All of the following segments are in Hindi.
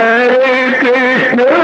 Hare Krishna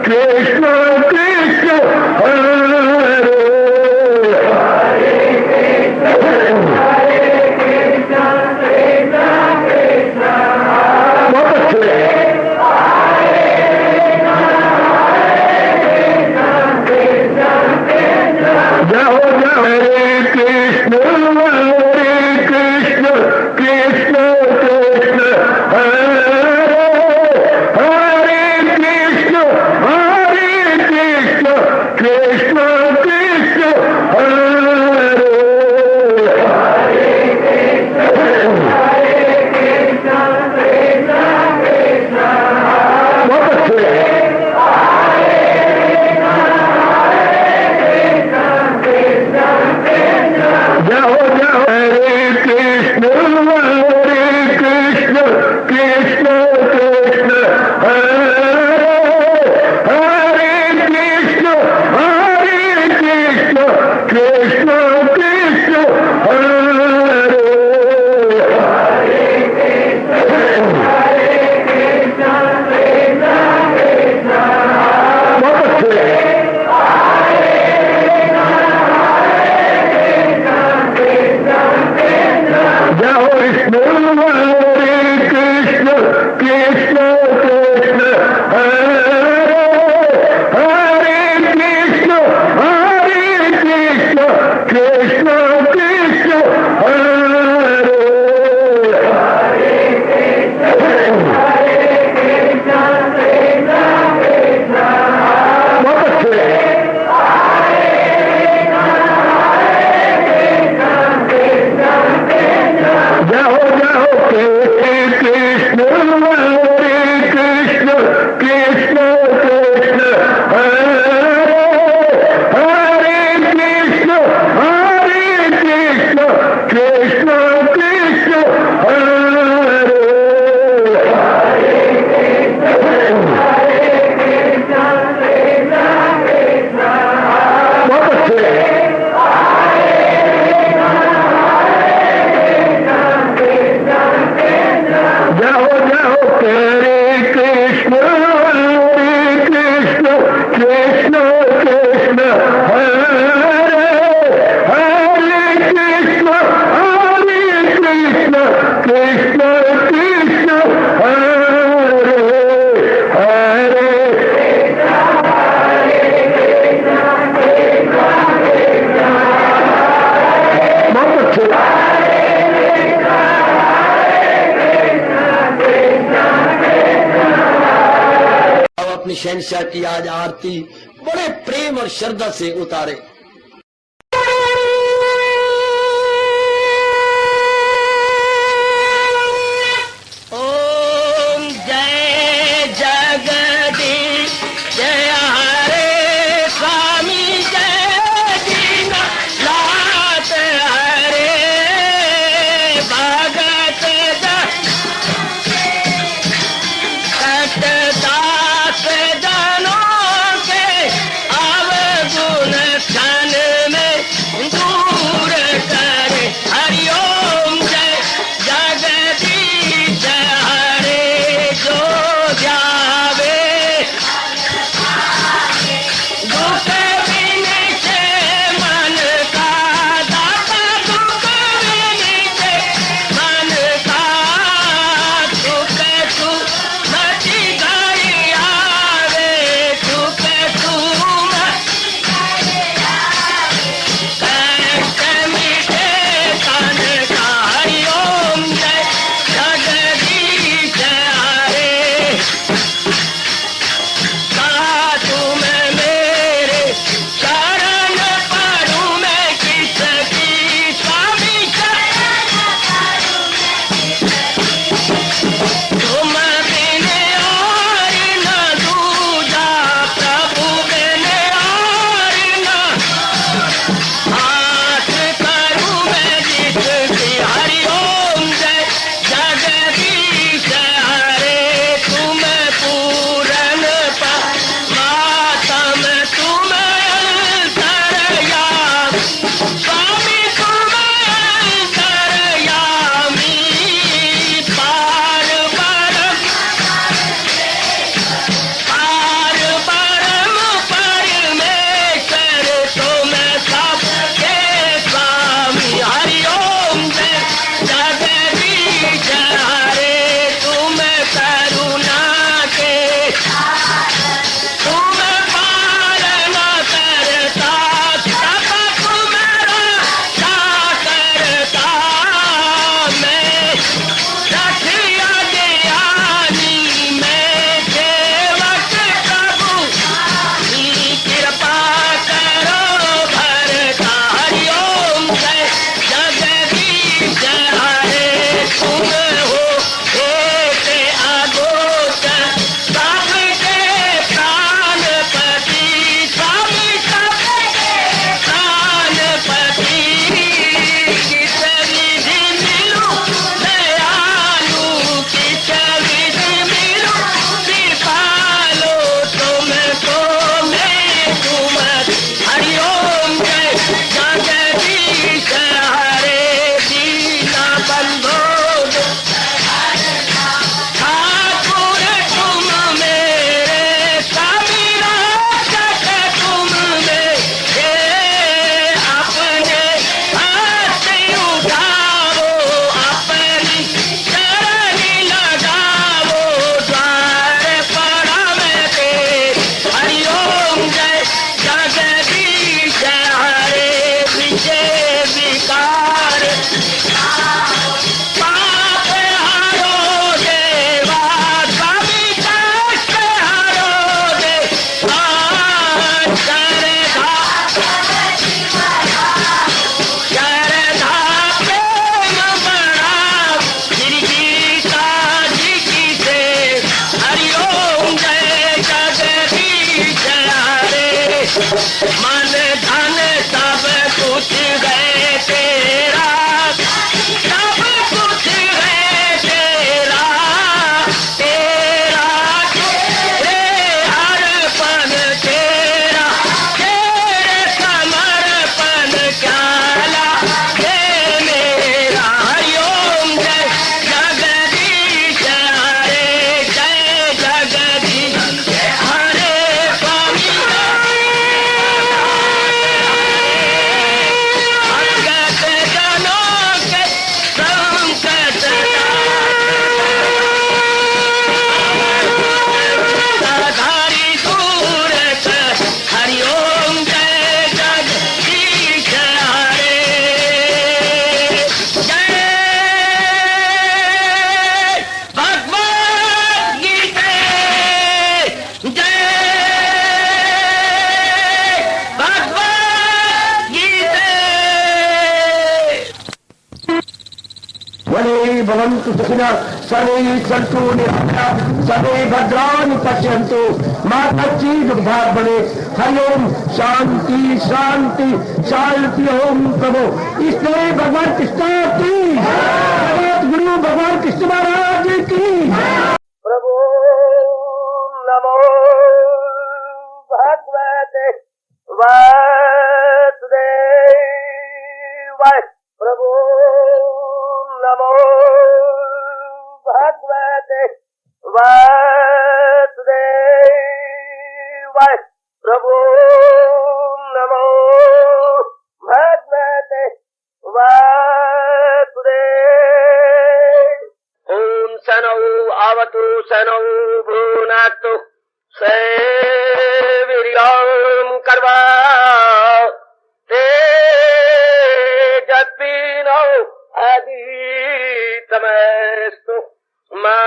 कृष्ण कृष्ण हरे जाओ जाओ हरे कृष्ण कृष्ण कृष्ण हरे हरे कृष्ण कृष्ण कृष्ण हरे बहुत अच्छे जाओ जाओ हरे कृष्ण कृष्ण कृष्ण हरे हरे कृष्ण कृष्ण कृष्ण हरे बहुत अच्छे जाओ विष्णु हरे कृष्ण कृष्ण हरे हरे कृष्ण कृष्ण कृष्ण हरे बहुत अच्छे जाओ जाओ कृष्ण हरे कृष्ण कृष्ण हरे हरे कृष्ण कृष्ण कृष्ण हरे बहुत अच्छे जाओ जाओ हरे कृष्ण कृष्ण हरे हरे कृष्ण कृष्ण कृष्ण हरे हरे बहुत अच्छे अपनी शहंशाह की आज आरती बड़े प्रेम और श्रद्धा से उतारे। ओम जय जगदीश जय हरे स्वामी जय दीनानाथ हरे भगत दास जनों के अवगुण मन धन सब कुछ है तेरा, सब कुछ है तेरा, तेरा तेरे हर पल तेरा, तेरे समर्पण क्या लागे मेरा। हरिओम जय जगदीश हरे, जय जगदीश हरे स्वामी भगत जनों के संकट धारी दूर कर। हरिओम जय जगदीश हरे, जय भगवद गीता, जय भगवद गीता। वने भवन्तु सुखिनः सर्वे सन्तु निरामयाः सर्वे भद्राणि पश्यन्तु मा कश्चित् दुर्भाग् भवेत्। हरि ओम शांति शांति शांति। ओम प्रभु इसलिए भगवान कृष्ण की जगत गुरु भगवान कृष्ण महाराज की प्रभु नमो भगवते वासुदेवाय। प्रभु नमो भगवते वासुदेवाय। प्रभु नमो भगवते वासुदेवाय। ओम सनौ आवतु सनौ भुनक्तु सेवीर्यं कर्वा तेजस्विनो अदितमस्तु मा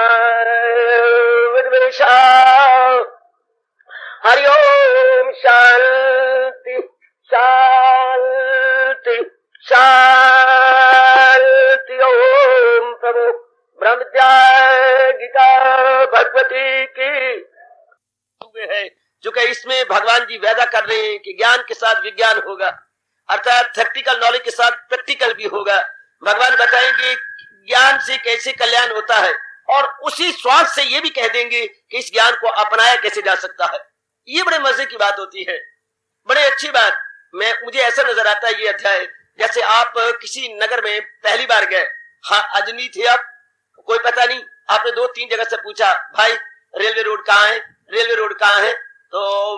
विद्विषाः। हरि ओम शांति शांति शांति। ओम प्रभु ब्रह्म विद्या गीता भगवती की हुए है, जो कि इसमें भगवान जी वादा कर रहे हैं कि ज्ञान के साथ विज्ञान होगा, अर्थात थ्योरेटिकल नॉलेज के साथ प्रैक्टिकल भी होगा। भगवान बताएंगे ज्ञान से कैसे कल्याण होता है, और उसी स्वाद से ये भी कह देंगे कि इस ज्ञान को अपनाया कैसे जा सकता है। ये बड़े मजे की बात होती है, बड़े अच्छी बात। मुझे ऐसा नजर आता है ये अध्याय, जैसे आप किसी नगर में पहली बार गए, हाँ अजनी थे आप, कोई पता नहीं, आपने 2-3 जगह से पूछा भाई रेलवे रोड कहाँ है, रेलवे रोड कहाँ है, तो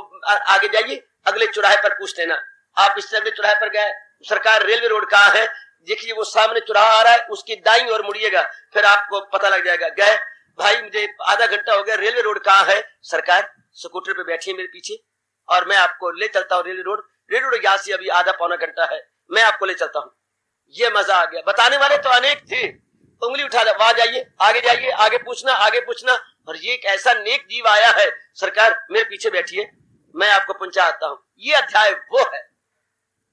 आगे जाइए अगले चौराहे पर पूछ लेना। आप इस अगले चौराहे पर गए, सरकार रेलवे रोड कहाँ है, देखिए वो सामने चौराहा आ रहा है, उसकी दाईं ओर मुड़िएगा, फिर आपको पता लग जाएगा। गए भाई मुझे आधा घंटा हो गया, रेलवे रोड कहाँ है, सरकार स्कूटर पे बैठी है मेरे पीछे और मैं आपको ले चलता हूँ रेलवे रोड। रेलवे रोड यहाँ से अभी आधा पौना घंटा है, मैं आपको ले चलता हूँ। ये मजा आ गया। बताने वाले तो अनेक थे, उंगली उठा दे, वहां जाइए, आगे पूछना, आगे पूछना। और ये एक ऐसा नेक जीव आया है, सरकार मेरे पीछे बैठिए, मैं आपको पहुंचा आता हूं। ये अध्याय वो है।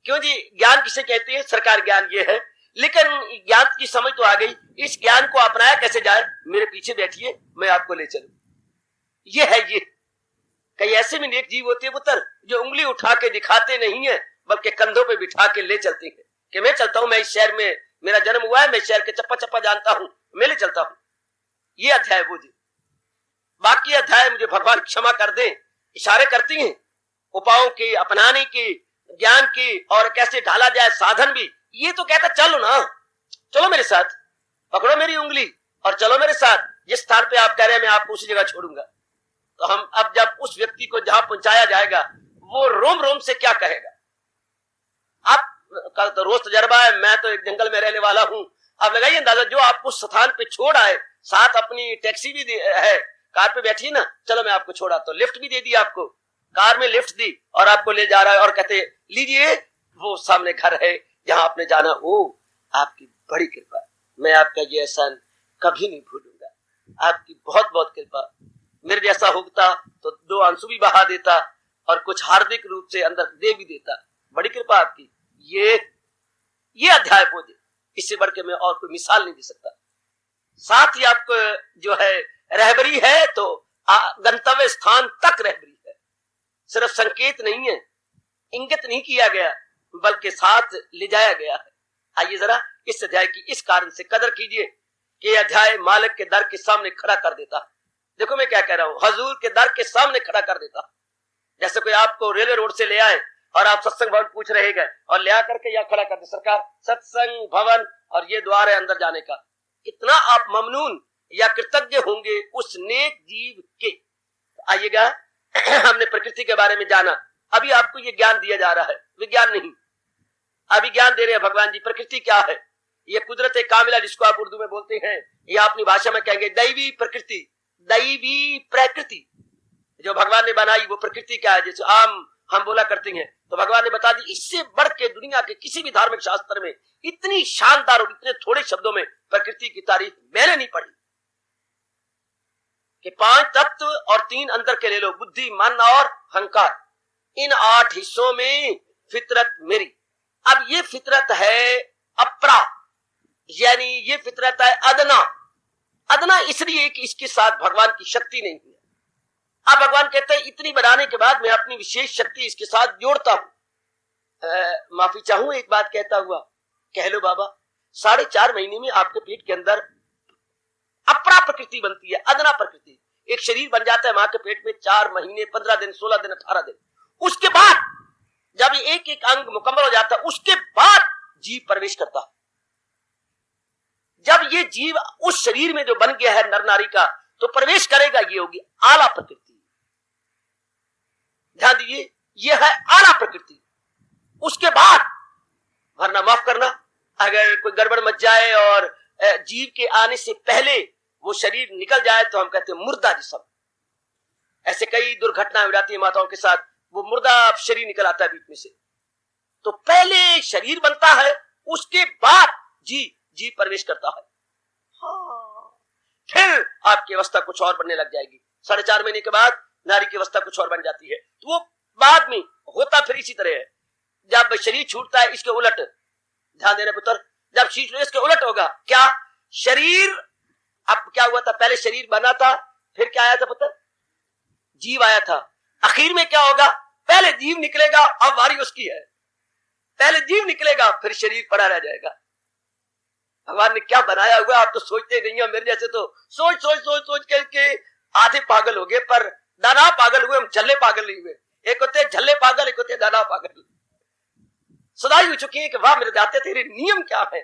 क्यों जी, ज्ञान किसे कहते हैं, सरकार ज्ञान ये है, लेकिन ज्ञान की समझ तो आ गई, इस ज्ञान को अपनाया कैसे जाए, मेरे पीछे बैठिए, मैं आपको ले चलूं। ये है ये। कई ऐसे भी नेक जीव होते हैं पुत्र, जो उंगली उठा के दिखाते नहीं है, बल्कि कंधों पे बिठा के ले चलते हैं कि मैं चलता हूं, मैं इस शहर में मेरा जन्म हुआ है, मैं शहर के चप्पा चप्पा जानता हूं, मैं ले चलता हूं। ये अध्याय वो जी। बाकी अध्याय मुझे भगवान क्षमा कर दे, इशारे करती हैं उपायों के अपनाने के, ज्ञान के, और कैसे ढाला जाए साधन भी। ये तो कहता चलो ना, चलो मेरे साथ, पकड़ो मेरी उंगली और चलो मेरे साथ, जिस स्थान पे आप कह रहे हैं मैं आपको उसी जगह छोड़ूंगा। तो हम अब जब उस व्यक्ति को जहां पहुंचाया जाएगा, वो रोम रोम से क्या कहेगा। आप कल तो रोज तजर्बा है, मैं तो एक जंगल में रहने वाला हूं। आप लगाइए अंदाजा, जो आपको स्थान पे छोड़ आए, साथ अपनी टैक्सी भी है, कार पे बैठिए ना, चलो मैं आपको छोड़ा, तो लिफ्ट भी दे दी आपको, कार में लिफ्ट दी और आपको ले जा रहा है और कहते लीजिए वो सामने घर है जहां आपने जाना। ओ आपकी बड़ी कृपा, मैं आपका ये एहसान कभी नहीं भूलूंगा, आपकी बहुत बहुत कृपा। मेरे जैसा होता तो 2 आंसू भी बहा देता और कुछ हार्दिक रूप से अंदर दे भी देता, बड़ी कृपा आपकी। ये अध्याय बोझे, इससे बढ़ के मैं और कोई मिसाल नहीं दे सकता। साथ ही आपको जो है रहबरी है, तो गंतव्य स्थान तक रहबरी है, सिर्फ संकेत नहीं है। इंगित नहीं किया गया बल्कि साथ ले जाया गया है। आइए जरा इस अध्याय की इस कारण से कदर कीजिए कि अध्याय मालिक के दर के सामने खड़ा कर देता है। देखो मैं क्या कह रहा हूं, हजूर के दर के सामने खड़ा कर देता। जैसे कोई आपको रेलवे रोड से ले आए और आप सत्संग भवन पूछ रहे गए और ले आकर के यहाँ खड़ा कर दे, सरकार सत्संग भवन और ये द्वार है अंदर जाने का, कितना आप ममनून या कृतज्ञ होंगे उस नेक जीव के। आइएगा हमने प्रकृति के बारे में जाना, अभी आपको ये ज्ञान दिया जा रहा है, विज्ञान नहीं, अभी ज्ञान दे रहे हैं भगवान जी। प्रकृति क्या है? ये कुदरत कामिला जिसको आप उर्दू में बोलते हैं, या अपनी भाषा में कहेंगे दैवी प्रकृति, दैवी प्रकृति जो भगवान ने बनाई वो प्रकृति क्या है? जैसे आम हम बोला करते हैं तो भगवान ने बता दी। इससे बढ़ के दुनिया के किसी भी धार्मिक शास्त्र में इतनी शानदार और इतने थोड़े शब्दों में प्रकृति की तारीफ मैंने नहीं पढ़ी कि 5 तत्व और 3 अंदर के ले लो, बुद्धि, मन और अहंकार, इन 8 हिस्सों में फितरत मेरी। अब ये फितरत है अपरा, यानी ये फितरत है अदना। अदना इसलिए कि इसके साथ भगवान की शक्ति नहीं है। अब भगवान कहते हैं इतनी बनाने के बाद मैं अपनी विशेष शक्ति इसके साथ जोड़ता हूं। माफी चाहूं एक बात कहता हुआ, कह लो बाबा 4.5 महीने में आपके पेट के अंदर अपरा प्रकृति बनती है, अदना प्रकृति। एक शरीर बन जाता है मां के पेट में 4 महीने, 15 दिन, 16 दिन, 18 दिन। उसके बाद जब एक एक अंग मुकम्मल हो जाता है उसके बाद जीव प्रवेश करता है। जब ये जीव उस शरीर में जो बन गया है नर नारी का तो प्रवेश करेगा, ये होगी आला प्रकृति। ध्यान दीजिए, ये है आला प्रकृति। उसके बाद वरना माफ करना, अगर कोई गड़बड़ मच जाए और जीव के आने से पहले वो शरीर निकल जाए तो हम कहते हैं मुर्दा जिस्म। ऐसे कई दुर्घटनाएं हो जाती है माताओं के साथ, वो मुर्दा शरीर निकल आता है बीच में से। तो पहले शरीर बनता है, उसके बाद जी प्रवेश करता है। हाँ, फिर आपकी अवस्था कुछ और बनने लग जाएगी। 4.5 महीने के बाद नारी की अवस्था कुछ और बन जाती है। तो वो बाद में होता फिर इसी तरह है। जब शरीर छूटता है इसके उलट, ध्यान देना पुत्र, जब शरीर इसके उलट होगा। क्या शरीर, अब क्या हुआ था, पहले शरीर बना था, फिर क्या आया था पुत्र, जीव आया था। आखिर में क्या होगा, पहले जीव निकलेगा, अब वारी उसकी है। पहले जीव निकलेगा फिर शरीर पड़ा रह जाएगा। भगवान ने क्या बनाया हुआ आप तो सोचते नहीं हो। मेरे जैसे तो सोच सोच सोच सोच के आधे पागल हो गए, पर दाना पागल हुए, हम झल्ले पागल नहीं हुए। एक होते झल्ले पागल, एक होते दाना पागल। सदाई हो चुकी है कि वाह मेरे दाते तेरे नियम क्या है।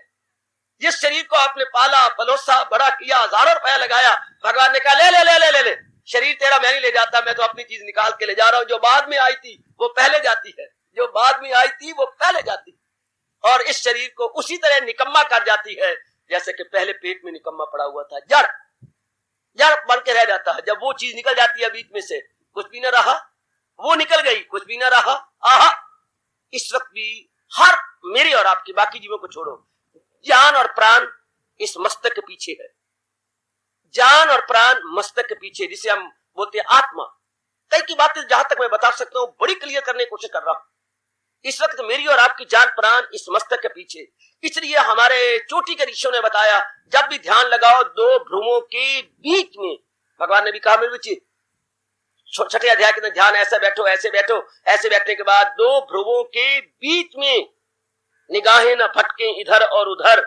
जिस शरीर को आपने पाला, पलोसा, बड़ा किया, हजारों रुपया लगाया, भगवान ने कहा ले ले ले ले ले ले, शरीर तेरा मैं नहीं ले जाता, मैं तो अपनी चीज निकाल के ले जा रहा हूं। जो बाद में आई थी वो पहले जाती है, जो बाद में आई थी वो पहले जाती, और इस शरीर को उसी तरह निकम्मा कर जाती है जैसे कि पहले पेट में निकम्मा पड़ा हुआ था। जड़ जड़ बन के रह जाता है। जब वो चीज निकल जाती है बीच में से, कुछ भी न रहा, वो निकल गई, कुछ भी न रहा। आहा, इस वक्त भी हर मेरे और आपकी, बाकी जीवों को छोड़ो, जान और प्राण इस मस्तक के पीछे है। जान और प्राण मस्तक के पीछे, जिसे हम बोलते हैं आत्मा। कई की बातें जहां तक मैं बता सकता हूं बड़ी क्लियर करने की कोशिश कर रहा हूं। इस वक्त मेरी और आपकी जान प्राण इस मस्तक के पीछे। इसलिए हमारे चोटी के ऋषियों ने बताया, जब भी ध्यान लगाओ 2 भ्रूमों के बीच में, भगवान ने भी कहा मेरे बच्चे 6ठे अध्याय के अंदर, ध्यान ऐसे बैठो, ऐसे बैठो, ऐसे बैठने के बाद 2 भ्रूमों के बीच में निगाहें न भटके इधर और उधर।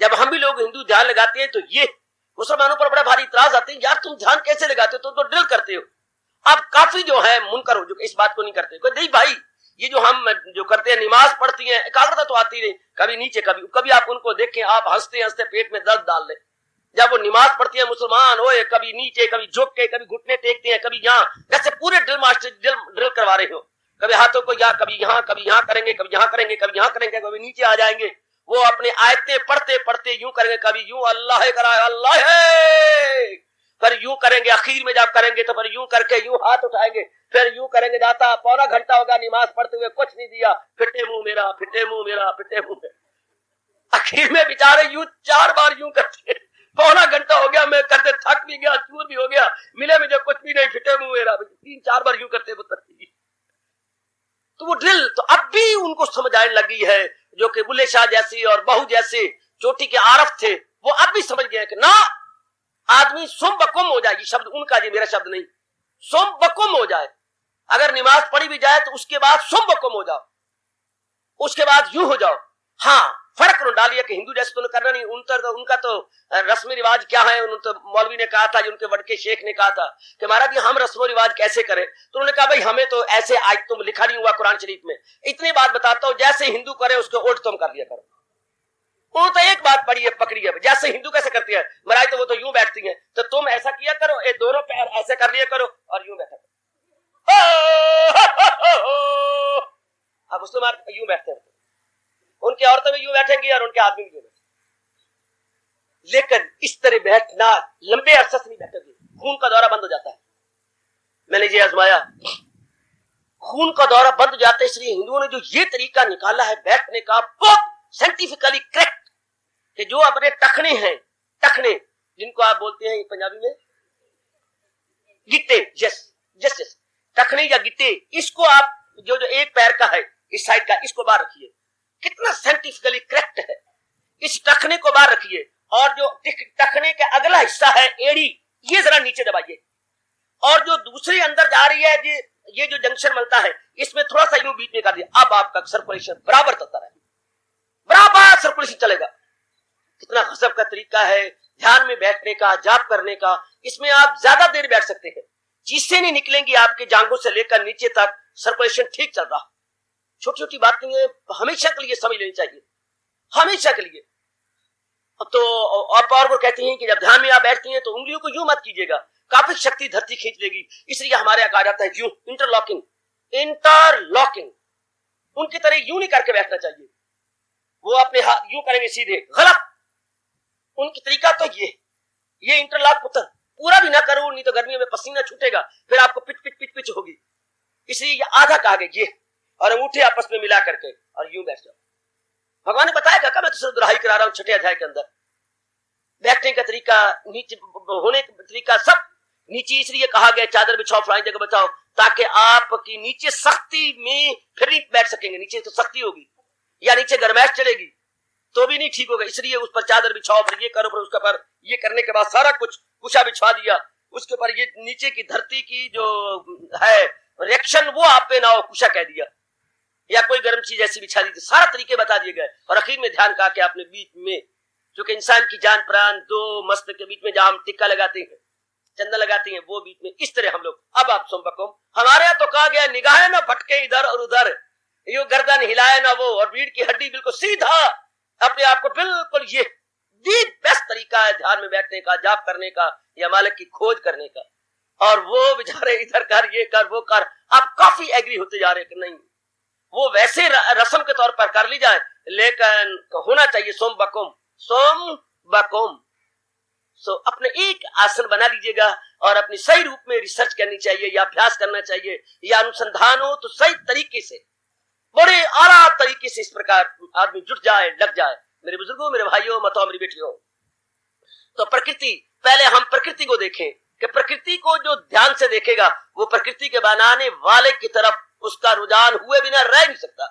जब हम भी लोग हिंदू ध्यान लगाते हैं तो ये मुसलमानों पर बड़ा भारी इतराज आते हैं, यार तुम ध्यान कैसे लगाते हो, तुम तो ड्रिल करते हो। अब काफी जो है मुनकर हो चुके, इस बात को नहीं करते। कोई नहीं भाई, ये जो हम जो करते हैं, नमाज पढ़ती हैं, एकाग्रता तो आती नहीं, कभी नीचे कभी आप उनको देखें, आप हंसते हंसते पेट में दर्द डाल ले। जब वो नमाज पढ़ती है मुसलमान, ओए कभी नीचे, कभी झुक के, कभी घुटने टेकते हैं, कभी यहाँ, जैसे पूरे ड्रिल मास्टर ड्रिल करवा रहे हो। कभी हाथों को यहाँ, कभी यहाँ करेंगे, कभी यहाँ करेंगे, कभी यहाँ करेंगे, कभी नीचे आ जाएंगे। वो अपने आयतें पढ़ते पढ़ते यूं करेंगे, कभी यूं अल्लाह कराए अल्लाह है, फिर यूं करेंगे, आखिर में जब करेंगे तो फिर यूं करके यूं हाथ उठाएंगे, फिर यूं करेंगे। दाता पौना घंटा होगा नमाज पढ़ते हुए, कुछ नहीं दिया, फिटे मुंह मेरा, फिटे मुंह मेरा, फिटे मुंह मेरा। आखिर में बेचारे यूं 4 बार यूं करते, पौना घंटा हो गया, मैं करते थक भी गया, चूर भी हो गया, मिले मुझे कुछ भी नहीं, फिटे मुंह मेरा। 3-4 बार यूं करते वो तो वो ड्रिल तो अब भी उनको समझ आने लगी है। जो कि बुल्ले शाह जैसी और बहू जैसे चोटी के आरफ थे, वो अब भी समझ गए कि ना, आदमी सुम बकुम हो जाए। ये शब्द उनका, ये मेरा शब्द नहीं, सुम बकुम हो जाए। अगर नमाज पढ़ी भी जाए तो उसके बाद सुम्बकुम हो जाओ, उसके बाद यूं हो जाओ। हाँ, फर्क डालिए कि हिंदू जैसे तो करना नहीं, उनका तो रस्म रिवाज क्या है। तो मौलवी ने कहा था, उनके वडके शेख ने कहा था कि महाराज हम रस्म रिवाज कैसे करें, तो उन्होंने कहा भाई हमें तो ऐसे आज तुम लिखा नहीं हुआ कुरान शरीफ में। इतनी बात बताता हूं, जैसे हिंदू करे उसको उल्ट तुम कर लिया करो। उन्होंने तो एक बात पढ़ी है, पकड़ी है, जैसे हिंदू कैसे करती है महाराज, तो वो तो यूं बैठती है, तो तुम ऐसा किया करो, ये दोनों पैर ऐसे कर लिया करो और यूं बैठा करो। अब मुसलमान यूं बैठते हैं, उनकी औरतें भी यूं बैठेंगी और उनके आदमी भी यूं बैठेंगे। लेकिन इस तरह बैठना लंबे अरसे से नहीं बैठेगी, खून का दौरा बंद हो जाता है। मैंने ये आजमाया, खून का दौरा बंद हो जाता है। इसलिए हिंदुओं ने जो ये तरीका निकाला है बैठने का, बहुत साइंटिफिकली करेक्ट, कि जो अपने टखने हैं, टखने जिनको आप बोलते हैं पंजाबी में गिट्टे, यस यस यस, टखने या गिट्टे, इसको आप जो एक पैर का है इस साइड का, इसको बाहर रखिए। कितना साइंटिफिकली करेक्ट है। इस टखने को बाहर रखिए और जो टखने का अगला हिस्सा है एड़ी, ये जरा नीचे दबाइए, और जो दूसरी अंदर जा रही है ये जो जंक्शन बनता है, इसमें थोड़ा सा यूं बीच में कर दिया। अब आपका सर्कुलेशन बराबर चलता रहेगा, बराबर सर्कुलेशन चलेगा। कितना गजब का तरीका है ध्यान में बैठने का, जाप करने का। इसमें आप ज्यादा देर बैठ सकते हैं, चीजें नहीं निकलेंगी आपके जांघों से लेकर नीचे तक, सर्कुलेशन ठीक चल रहा। छोटी छोटी बातें हमेशा के लिए समझ लेनी चाहिए, हमेशा के लिए। तो आप और वो कहती हैं कि जब ध्यान में आप बैठती हैं तो उंगलियों को यूं मत कीजिएगा, काफी शक्ति धरती खींच लेगी। इसलिए हमारे यहाँ कहा जाता है यूं, इंटरलॉकिंग, इंटरलॉकिंग। उनकी तरह यूं नहीं करके बैठना चाहिए, वो अपने हाथ यूं करेंगे सीधे, गलत। उनकी तरीका तो ये इंटरलॉक पुत्र पूरा भी ना करो, नहीं तो गर्मियों में पसीना छूटेगा, फिर आपको पिच पिच पिच पिच होगी। इसलिए ये आधा कहा गया, ये और अंगूठे आपस में मिला करके और यूं बैठ जाओ। भगवान ने बताया क्या, मैं तो सिर्फ दोहराई करा रहा हूं 6 अध्याय के अंदर। बैठने का तरीका, नीचे होने का तरीका, सब नीचे इसलिए कहा गया चादर बिछाओ, फलानी जगह बचाओ, ताकि आपकी नीचे सख्ती में फिर नहीं बैठ सकेंगे। नीचे तो सख्ती होगी या नीचे गर्माइश चलेगी तो भी नहीं ठीक होगा। इसलिए उस पर चादर बिछाओ, फिर ये करो, फिर उसके पर ये करने के बाद सारा कुछ कुशा बिछा दिया, उसके ऊपर ये नीचे की धरती की जो है रिएक्शन वो आप पे ना हो, कुशा कह दिया, या कोई गर्म चीज ऐसी बिछा दी थी। सारा तरीके बता दिए गए और आखिर में ध्यान कहा कि आपने बीच में, क्योंकि इंसान की जान प्राण दो मस्त के बीच में जहां हम टिक्का लगाते हैं, चंदा लगाते हैं, वो बीच में इस तरह हम लोग। अब आप सुम्बकुम, हमारे यहाँ तो कहा गया निगाहें ना भटके इधर और उधर, यो गर्दन हिलाए ना वो, और रीढ़ की हड्डी बिल्कुल सीधा अपने आप को बिल्कुल। ये दी बेस्ट तरीका है ध्यान में बैठने का, जाप करने का, या मालिक की खोज करने का। और वो बेचारे इधर कर, ये कर, वो कर, आप काफी एग्री होते जा रहे कि नहीं, वो वैसे रस्म के तौर पर कर ली जाए, लेकिन होना चाहिए सोमबकुम, सोमबकुम। सो अपने एक आसन बना लीजिएगा और अपनी सही रूप में रिसर्च करनी चाहिए, या अभ्यास करना चाहिए, या अनुसंधान हो तो सही तरीके से, बड़े आला तरीके से इस प्रकार आदमी जुट जाए, लग जाए। मेरे बुजुर्गों, मेरे भाइयों, मतों, मेरी बेटियों, तो प्रकृति, पहले हम प्रकृति को देखें कि प्रकृति को जो ध्यान से देखेगा वो प्रकृति के बनाने वाले की तरफ उसका रुझान हुए बिना रह नहीं सकता।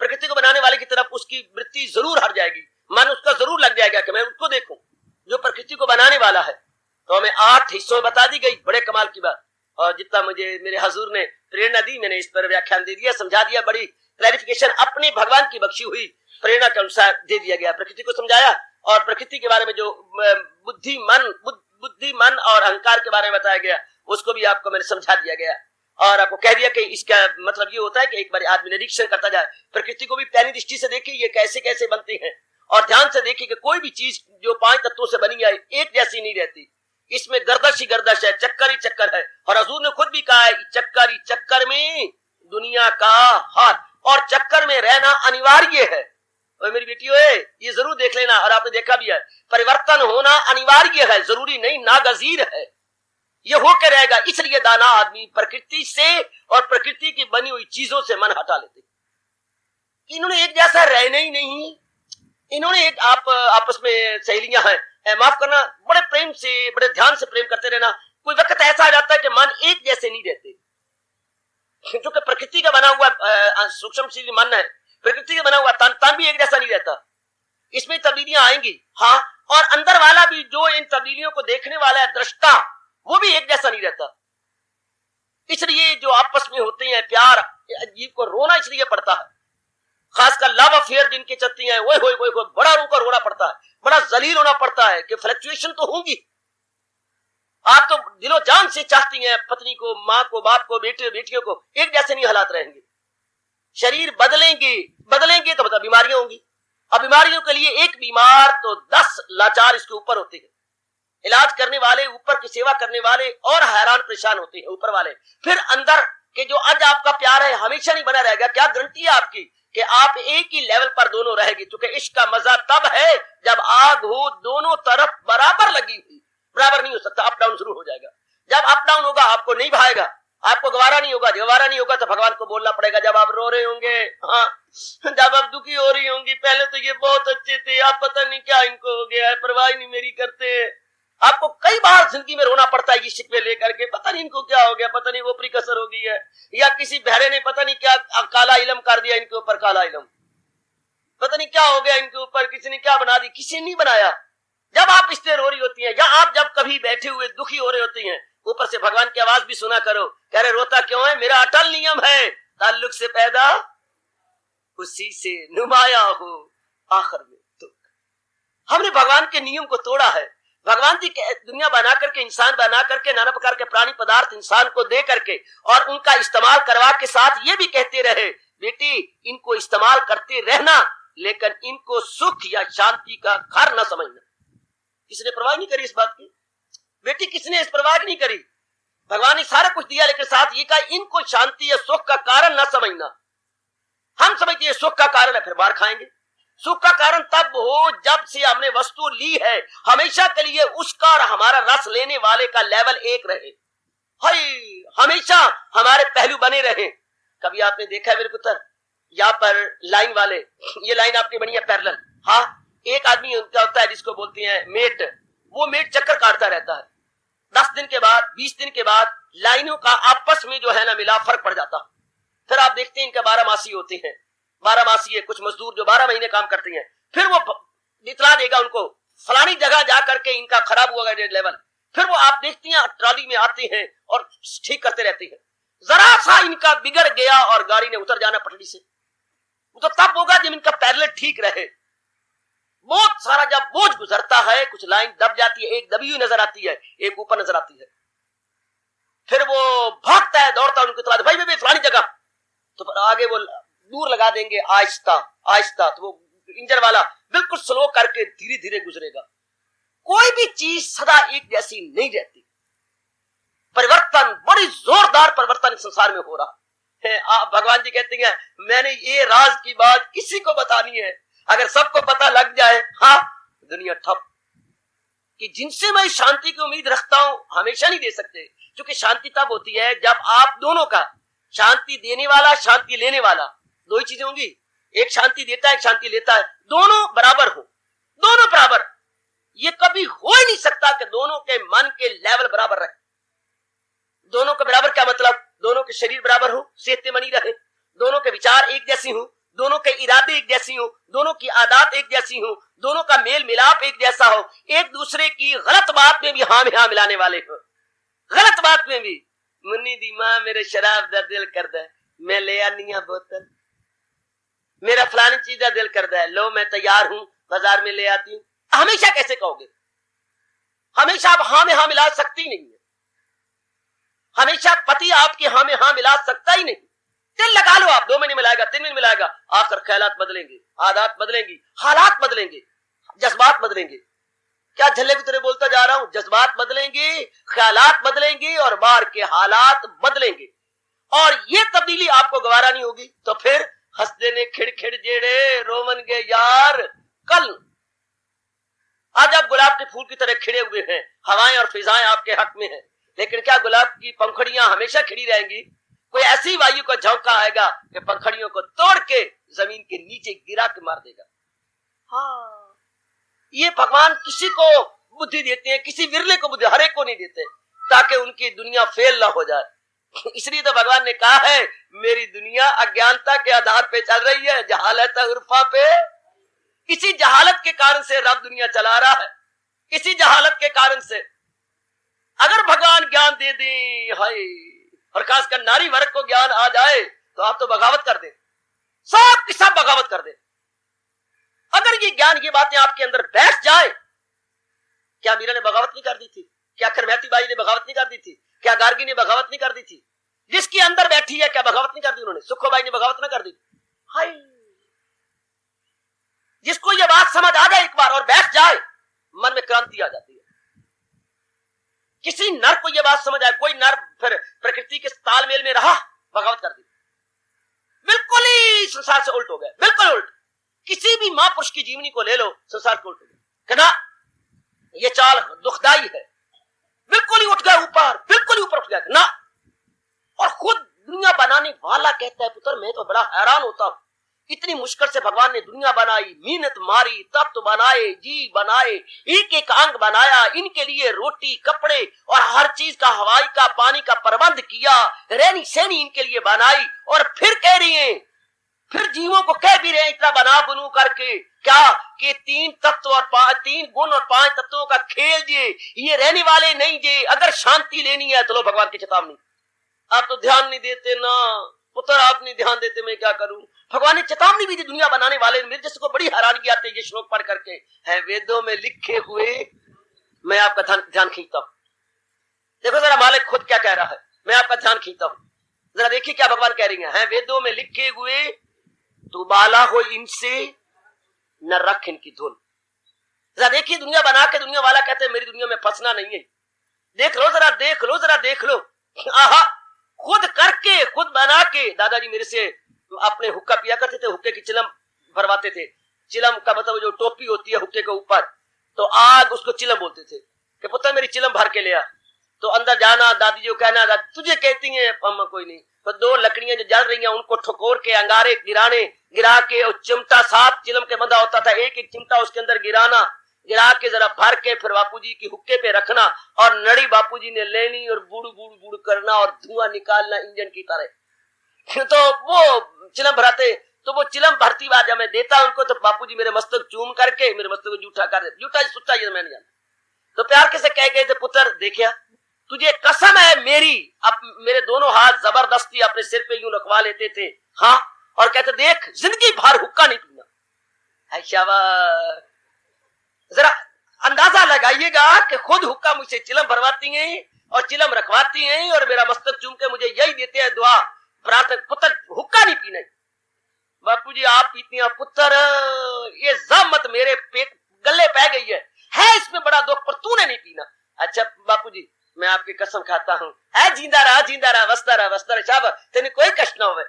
प्रकृति को बनाने वाले की तरफ उसकी वृत्ति जरूर हट जाएगी, मन उसका जरूर लग जाएगा कि मैं उसको देखूं जो प्रकृति को बनाने वाला है। तो हमें 8 हिस्सों में बता दी गई, बड़े कमाल की बात। और जितना मुझे मेरे हजूर ने प्रेरणा दी, मैंने इस पर व्याख्यान दे दिया, समझा दिया, बड़ी क्लैरिफिकेशन अपने भगवान की बख्शी हुई प्रेरणा के अनुसार दे दिया गया। प्रकृति को समझाया और प्रकृति के बारे में जो बुद्धि मन और अहंकार के बारे में बताया गया उसको भी आपको मैंने समझा दिया गया। और आपको कह दिया कि इसका मतलब ये होता है कि एक बार आदमी निरीक्षण करता जाए, प्रकृति को भी पैनी दृष्टि से देखिए ये कैसे कैसे बनती है, और ध्यान से देखिए कि कोई भी चीज जो 5 तत्वों से बनी है एक जैसी नहीं रहती, इसमें गर्दश ही गर्दश है, चक्कर ही चक्कर है। और हजूर ने खुद भी कहा है चक्कर ही चक्कर में दुनिया का हाथ, और चक्कर में रहना अनिवार्य है। और मेरी बेटियों ये जरूर देख लेना, और आपने देखा भी है, परिवर्तन होना अनिवार्य है, जरूरी नहीं, नागजीर है, ये होके रहेगा। इसलिए दाना आदमी प्रकृति से और प्रकृति की बनी हुई चीजों से मन हटा लेते। इन्होंने एक जैसा रहना ही नहीं, इन्होंने एक आपस में सहेलियां हैं, माफ करना, बड़े प्रेम से, बड़े ध्यान से प्रेम करते रहना। कोई वक्त ऐसा आ जाता है कि मन एक जैसे नहीं रहते, क्योंकि प्रकृति का बना हुआ सूक्ष्मशील मन है, प्रकृति का बना हुआ तन भी एक जैसा नहीं रहता, इसमें तब्दीलियां आएंगी। हाँ, और अंदर वाला भी जो इन तब्दीलियों को देखने वाला है दृष्टा, वो भी एक जैसा नहीं रहता। इसलिए जो आपस में होते हैं प्यार, जीव को रोना इसलिए पड़ता है, खासकर लव अफेयर जिनके चलती हैं, वो बड़ा उनको रोना पड़ता है, बड़ा जलील होना पड़ता है कि फ्लक्चुएशन तो होंगी। आप तो दिलो जान से चाहती हैं पत्नी को, माँ को, बाप को, बेटे बेटियों को, एक जैसे नहीं हालात रहेंगे। शरीर बदलेंगे तो मतलब बीमारियां होंगी। अब बीमारियों के लिए एक बीमार तो 10 लाचार इसके ऊपर होते हैं। इलाज करने वाले, ऊपर की सेवा करने वाले और हैरान परेशान होते हैं ऊपर वाले। फिर अंदर के जो आज आपका प्यार है हमेशा नहीं बना रहेगा। क्या गारंटी है आपकी कि आप एक ही लेवल पर दोनों रहेगी? क्योंकि इश्क का मजा तब है जब आग हो दोनों तरफ बराबर लगी हुई। बराबर नहीं हो सकता, अप डाउन शुरू हो जाएगा। जब अप डाउन होगा आपको नहीं भाएगा, आपको गवारा नहीं होगा। गवारा नहीं होगा तो भगवान को बोलना पड़ेगा। जब आप रो रहे होंगे, हाँ, जब आप दुखी हो रही होंगी, पहले तो ये बहुत अच्छे थे, आप पता नहीं क्या इनको हो गया है, परवाह नहीं मेरी करते। आपको कई बार जिंदगी में रोना पड़ता है ये शिकवे लेकर के, पता नहीं इनको क्या हो गया, पता नहीं ऊपरी कसर हो गई है, या किसी बहरे ने पता नहीं क्या काला इलम कर दिया इनके ऊपर, काला इलम, पता नहीं क्या हो गया इनके ऊपर, किसी ने क्या बना दी, किसी ने नहीं बनाया। जब आप इससे रो रही होती हैं या आप जब कभी बैठे हुए दुखी हो रहे होती हैं, ऊपर से भगवान की आवाज भी सुना करो, कह रहे रोता क्यों है? मेरा अटल नियम है, ताल्लुक से पैदा उसी से नुमाया हो आखिर में दुख। हमने भगवान के नियम को तोड़ा है। भगवान जी दुनिया बना करके, इंसान बना करके, नाना प्रकार के प्राणी पदार्थ इंसान को दे करके और उनका इस्तेमाल करवा के साथ ये भी कहते रहे, बेटी इनको इस्तेमाल करते रहना, लेकिन इनको सुख या शांति का घर न समझना। किसने परवाह नहीं करी इस बात की? बेटी किसने इस परवाह नहीं करी? भगवान ने सारा कुछ दिया, लेकिन साथ ये कहा इनको शांति या सुख का कारण न समझना। हम समझते हैं सुख का कारण है, फिर मार खाएंगे। सुख का कारण तब हो जब से हमने वस्तु ली है, हमेशा के लिए उसका और हमारा रस लेने वाले का लेवल एक रहे, हमेशा हमारे पहलू बने रहे। कभी आपने देखा है मेरे पुत्र, यहाँ पर लाइन वाले, ये लाइन आपने बनी है पैरेलल, हाँ, एक आदमी उनका होता है जिसको बोलते हैं मेट, वो मेट चक्कर काटता रहता है। 10 दिन के बाद, 20 दिन के बाद लाइनों का आपस में जो है ना मिला, फर्क पड़ जाता। फिर आप देखते हैं इनका 12 मासी होते हैं, 12 मासी है, कुछ मजदूर जो 12 महीने काम करते हैं, फिर वो दिखला देगा उनको फलानी जगह जा करके इनका खराब हुआ लेवल, फिर वो आप देखते हैं ट्रॉली में आते हैं और ठीक करते रहते हैं। जरा सा इनका बिगड़ गया और गाड़ी ने उतर जाना पटड़ी से, तो तब होगा जब इनका पैरेलल ठीक रहे। बहुत सारा जब बोझ गुजरता है, कुछ लाइन दब जाती है, एक दबी हुई नजर आती है, एक ऊपर नजर आती है, फिर वो भागता है, दौड़ता है उनको तलाश, भाई भाई फलानी जगह, तो आगे वो दूर लगा देंगे आहिस्ता आहिस्ता, तो वो इंजन वाला बिल्कुल स्लो करके धीरे धीरे गुजरेगा। कोई भी चीज सदा एक जैसी नहीं रहती। परिवर्तन, बड़ी जोरदार परिवर्तन इस संसार में हो रहा है। आप भगवान जी कहते हैं मैंने ये राज की बात किसी को बतानी है, अगर सबको पता लग जाए, हाँ, दुनिया ठप। कि जिनसे मैं शांति की उम्मीद रखता हूं हमेशा नहीं दे सकते, क्योंकि शांति तब होती है जब आप दोनों का, शांति देने वाला, शांति लेने वाला, दो ही चीजें होंगी, एक शांति देता है, एक शांति लेता है, दोनों बराबर हो, दोनों बराबर। ये कभी हो ही नहीं सकता कि दोनों के मन के लेवल बराबर रहे। दोनों के बराबर क्या मतलब? दोनों के शरीर बराबर हो, सेहत मनी रहे, दोनों के विचार एक जैसी हो, दोनों के इरादे एक जैसी हो, दोनों की आदत एक जैसी हो, दोनों का मेल मिलाप एक जैसा हो, एक दूसरे की गलत बात में भी हाँ में हाँ मिलाने वाले हो, गलत बात में भी, मुन्नी दी मां मेरे शराब दा दिल करदा, मैं ले आनी आ बोतल, मेरा फलानी चीज का दिल करता है, लो मैं तैयार हूं, बाजार में ले आती हूं। हमेशा कैसे कहोगे? हमेशा आप हाँ में हाँ मिला सकती नहीं है। हमेशा पति आपके हाँ में हाँ मिला सकता ही नहीं। दिल लगा लो आप, 2 महीने मिलाएगा, 3 महीने मिलाएगा, आकर ख्यालात बदलेंगे, आदत बदलेंगी, हालात बदलेंगे, जज्बात बदलेंगे। क्या झल्ले की तरह बोलता जा रहा हूं? जज्बात बदलेंगे, ख्यालात बदलेंगे और बाहर के हालात बदलेंगे, और ये तब्दीली आपको गवारा नहीं होगी। तो फिर हंसदे ने खिड़खिड़ जेड़े रोमन के यार कल। आज आप गुलाब के फूल की तरह खिड़े हुए हैं, हवाएं और फिजाएं आपके हक में हैं, लेकिन क्या गुलाब की पंखड़ियां हमेशा खिड़ी रहेंगी? कोई ऐसी वायु का झोंका आएगा कि पंखड़ियों को तोड़ के जमीन के नीचे गिरा के मार देगा। हाँ, ये भगवान किसी को बुद्धि देते हैं, किसी विरले को बुद्धि, हर एक को नहीं देते, ताकि उनकी दुनिया फेल ना हो जाए। इसलिए तो भगवान ने कहा है मेरी दुनिया अज्ञानता के आधार पे चल रही है, जहालत उर्फा पे। इसी जहालत के कारण से रब दुनिया चला रहा है, इसी जहालत के कारण से। अगर भगवान ज्ञान दे दें, हाय और खासकर नारी वर्ग को ज्ञान आ जाए तो आप तो बगावत कर दे, सब की सब बगावत कर दे। अगर ये ज्ञान, ये बातें आपके अंदर बैठ जाए, क्या मीरा ने बगावत नहीं कर दी थी? क्या खरमैती बाई ने बगावत नहीं कर दी थी? क्या गार्गी ने बगावत नहीं कर दी थी? जिसके अंदर बैठी है क्या बगावत नहीं कर दी उन्होंने? सुखोबाई ने बगावत ना कर दी? हाय, जिसको ये बात समझ आ जाए एक बार और बैठ जाए, मन में क्रांति आ जाती है। किसी नर को ये बात समझ आए, कोई नर फिर प्रकृति के तालमेल में रहा, बगावत कर दी, बिल्कुल ही संसार से उल्ट हो गया, बिल्कुल उल्ट। किसी भी महापुरुष की जीवनी को ले लो, संसार को उल्ट हो गया। कहना ये चाल दुखदाई है, बिल्कुल ही उठ गया ऊपर, बिल्कुल ही ऊपर उठ गया ना। और खुद दुनिया बनाने वाला कहता है, पुत्र मैं तो बड़ा हैरान होता हूं, इतनी मुश्किल से भगवान ने दुनिया बनाई, मेहनत मारी, तप तो बनाए, जी बनाए, एक एक अंग बनाया, इनके लिए रोटी कपड़े और हर चीज का, हवाई का, पानी का प्रबंध किया, रहनी सहनी इनके लिए बनाई। और फिर कह रही है, फिर जीवों को कह भी रहे हैं इतना बना बनू करके, क्या कि 3 तत्व और 3 गुण और 5 तत्वों का खेल ये रहने वाले नहीं जे। अगर शांति लेनी है तो लो भगवान की चेतावनी। आप तो ध्यान नहीं देते ना पुत्र, आप नहीं ध्यान देते, मैं क्या करूं। भगवान ने चेतावनी भी दी दुनिया बनाने वाले। मेरे जैसे को बड़ी हैरानगी आती है ये श्लोक पढ़ करके, है वेदों में लिखे हुए, मैं आपका ध्यान खींचता हूं। देखो जरा मालिक खुद क्या कह रहा है, मैं आपका ध्यान खींचता हूं। जरा देखिए क्या भगवान कह रही है वेदों में लिखे हुए, तू बाला हो इनसे न रख इनकी धुन। जरा देखिए, दुनिया बना के दुनिया वाला कहते हैं मेरी दुनिया में फंसना नहीं है। देख लो जरा, देख लो जरा, देख लो। आहा, खुद करके, खुद बना के। दादाजी मेरे से अपने हुक्का पिया करते थे, हुक्के की चिलम भरवाते थे। चिलम का मतलब जो टोपी होती है हुक्के के ऊपर, तो आग उसको चिलम बोलते थे कि पुत्र मेरी चिलम भर के ले आ। तो अंदर जाना, दादी जो कहना तुझे कहती है अम्मा कोई नहीं, तो 2 लकड़ियां जो जल रही हैं उनको ठोकोर के अंगारे गिरा के, और चिमटा 7 चिलम के बंधा होता था, एक एक चिमटा उसके अंदर गिराना, गिरा के जरा भर के फिर बापूजी की हुक्के पे रखना, और नड़ी बापूजी ने लेनी और बुड़ बुड़ बुड़ करना और धुआं निकालना इंजन की तरह। तो वो चिलम भराते, तो वो चिलम भरती बात जब मैं देता उनको, तो बापूजी मेरे मस्तक चूम करके मेरे मस्तक को जूठा कर देते। जूठा सुच्चा ये मैं नहीं जानता। तो प्यार कैसे कह गए थे, पुत्र देखिया तुझे कसम है मेरी, अब मेरे दोनों हाथ जबरदस्ती अपने सिर पे यूं रखवा लेते थे, हाँ, और कहते देख जिंदगी भर हुक्का नहीं पीना। शाबाश, जरा अंदाजा लगाइएगा कि खुद हुक्का मुझसे चिलम भरवाती हैं और चिलम रखवाती हैं और मेरा मस्तक चूम के मुझे यही देते हैं दुआ, प्रार्थना, पुत्र हुक्का नहीं पीना। बापूजी आप पीती हैं, पुत्र ये जहमत मेरे पेट गले पै गई है इसमें बड़ा दुख, पर तूने नहीं पीना। अच्छा बापूजी मैं आपकी कसम खाता हूं, है जिंदा रहा वसता रहा शाबाश, तेने कोई कष्ट ना होवे।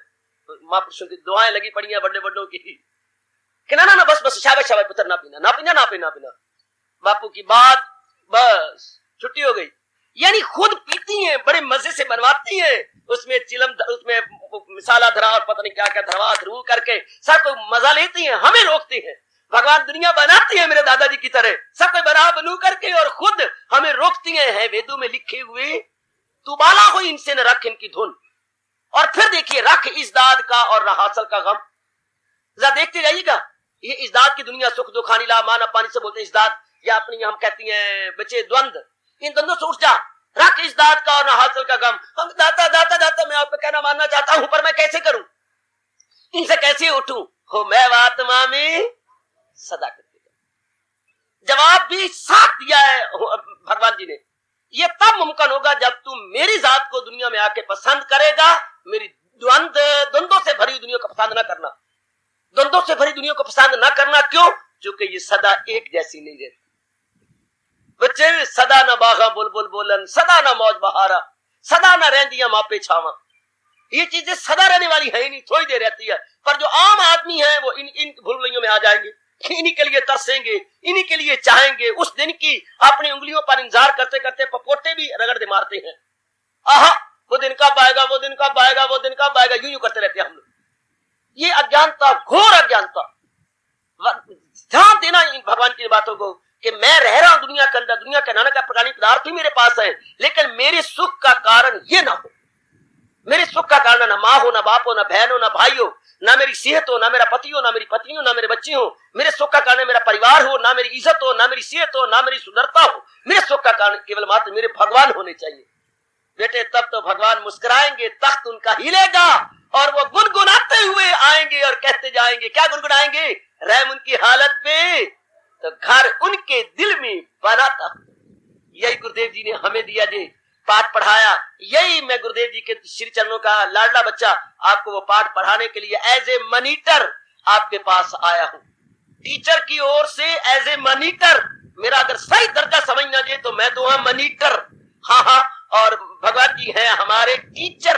महापुरुषों की दुआएं लगी पड़ी हैं बड़े बड़ों की कि ना बस शाबाश शाबाश पुत्र ना पीना। बापू की बात बस छुट्टी हो गई। यानी खुद पीती हैं, बड़े मजे से बनवाती हैं, उसमें चिलम, उसमें मिसाला धरा और पता नहीं क्या क्या धरवा धरू करके सब कोई मजा लेती हैं, हमें रोकती हैं। भगवान दुनिया बनाती है मेरे दादाजी की तरह, सब कोई बना बनू करके, और खुद हमें रोकती है वेदों में लिखे हुए, तू बाला हो इनसे न रख इनकी धुन। और फिर देखिए, रख इज़्दाद का और न हासिल का गम। जरा देखते जाइएगा, ये इज़्दाद की दुनिया, सुख दुख हानि लाभ मान अपमान से बोलते हैं इज़्दाद, या अपनी हम कहती हैं बच्चे द्वंद, इन द्वंद्वों से उठ जा। रख इज़्दाद का और न हासिल का गम। हम दाता मैं आपको कहना मानना चाहता हूं, पर मैं कैसे करूं, इनसे कैसे उठूं, हो मैं आत्मा में सदा करते। जवाब भी साथ दिया है भगवान जी ने, यह तब मुमकिन होगा जब तुम मेरी जात को दुनिया में आके पसंद करेगा। मेरी द्वंद्वों से भरी दुनिया को पसंद ना करना, द्वंद्वों से भरी दुनिया को पसंद ना करना। क्यों? क्योंकि ये सदा एक जैसी नहीं रहती। बच्चे सदा ना बागा बुलबुल बोलन, सदा ना मौज बहारा, सदा ना रहंदियां मापे छावा। ये चीजें सदा रहने वाली है ही नहीं, थोड़ी देर रहती है। पर जो आम आदमी है वो इन भूलभुलैयों में आ जाएंगे, इन्हीं के लिए तरसेंगे, इन्हीं के लिए चाहेंगे। उस दिन की अपनी उंगलियों पर इंतजार करते करते पपोटे भी रगड़ दे मारते हैं। आहा वो दिन कब आएगा, वो दिन कब आएगा, वो दिन कब आएगा, यूं करते रहते हैं हम लोग। ये अज्ञानता, घोर अज्ञानता। ध्यान देना इन भगवान की बातों को कि मैं रह रहा हूं दुनिया के अंदर, दुनिया के नाना का प्राणी पदार्थ भी मेरे पास है, लेकिन मेरे सुख का कारण ये ना हो। मेरे सुख का कारण ना माँ हो, ना बाप हो, ना बहन हो, ना भाई हो, ना मेरी सेहत हो, ना मेरा पति हो, ना मेरी पत्नी हो, ना मेरे बच्चे हो। मेरे सुख का कारण मेरा परिवार हो, ना मेरी इज्जत हो, ना मेरी सेहत हो, ना मेरी सुंदरता हो। मेरे सुख का कारण केवल मात्र मेरे भगवान होने चाहिए। बेटे तब तो भगवान मुस्कुराएंगे, तख्त उनका हिलेगा और वो गुनगुनाते हुए आएंगे और कहते जाएंगे। क्या गुनगुनाएंगे? रहम उनकी हालत पे तो घर उनके दिल में बनाता। यही गुरुदेव जी ने हमें दिया जी पाठ पढ़ाया। यही मैं गुरुदेव जी के श्री चरणों का लाडला बच्चा आपको वो पाठ पढ़ाने के लिए एज ए मॉनिटर आपके पास आया हूं। टीचर की ओर से एज ए मॉनिटर, मेरा अगर सही दर्जा समझना चाहिए तो मैं तो हूं मॉनिटर। हाँ हाँ, और भगवान जी हैं हमारे टीचर।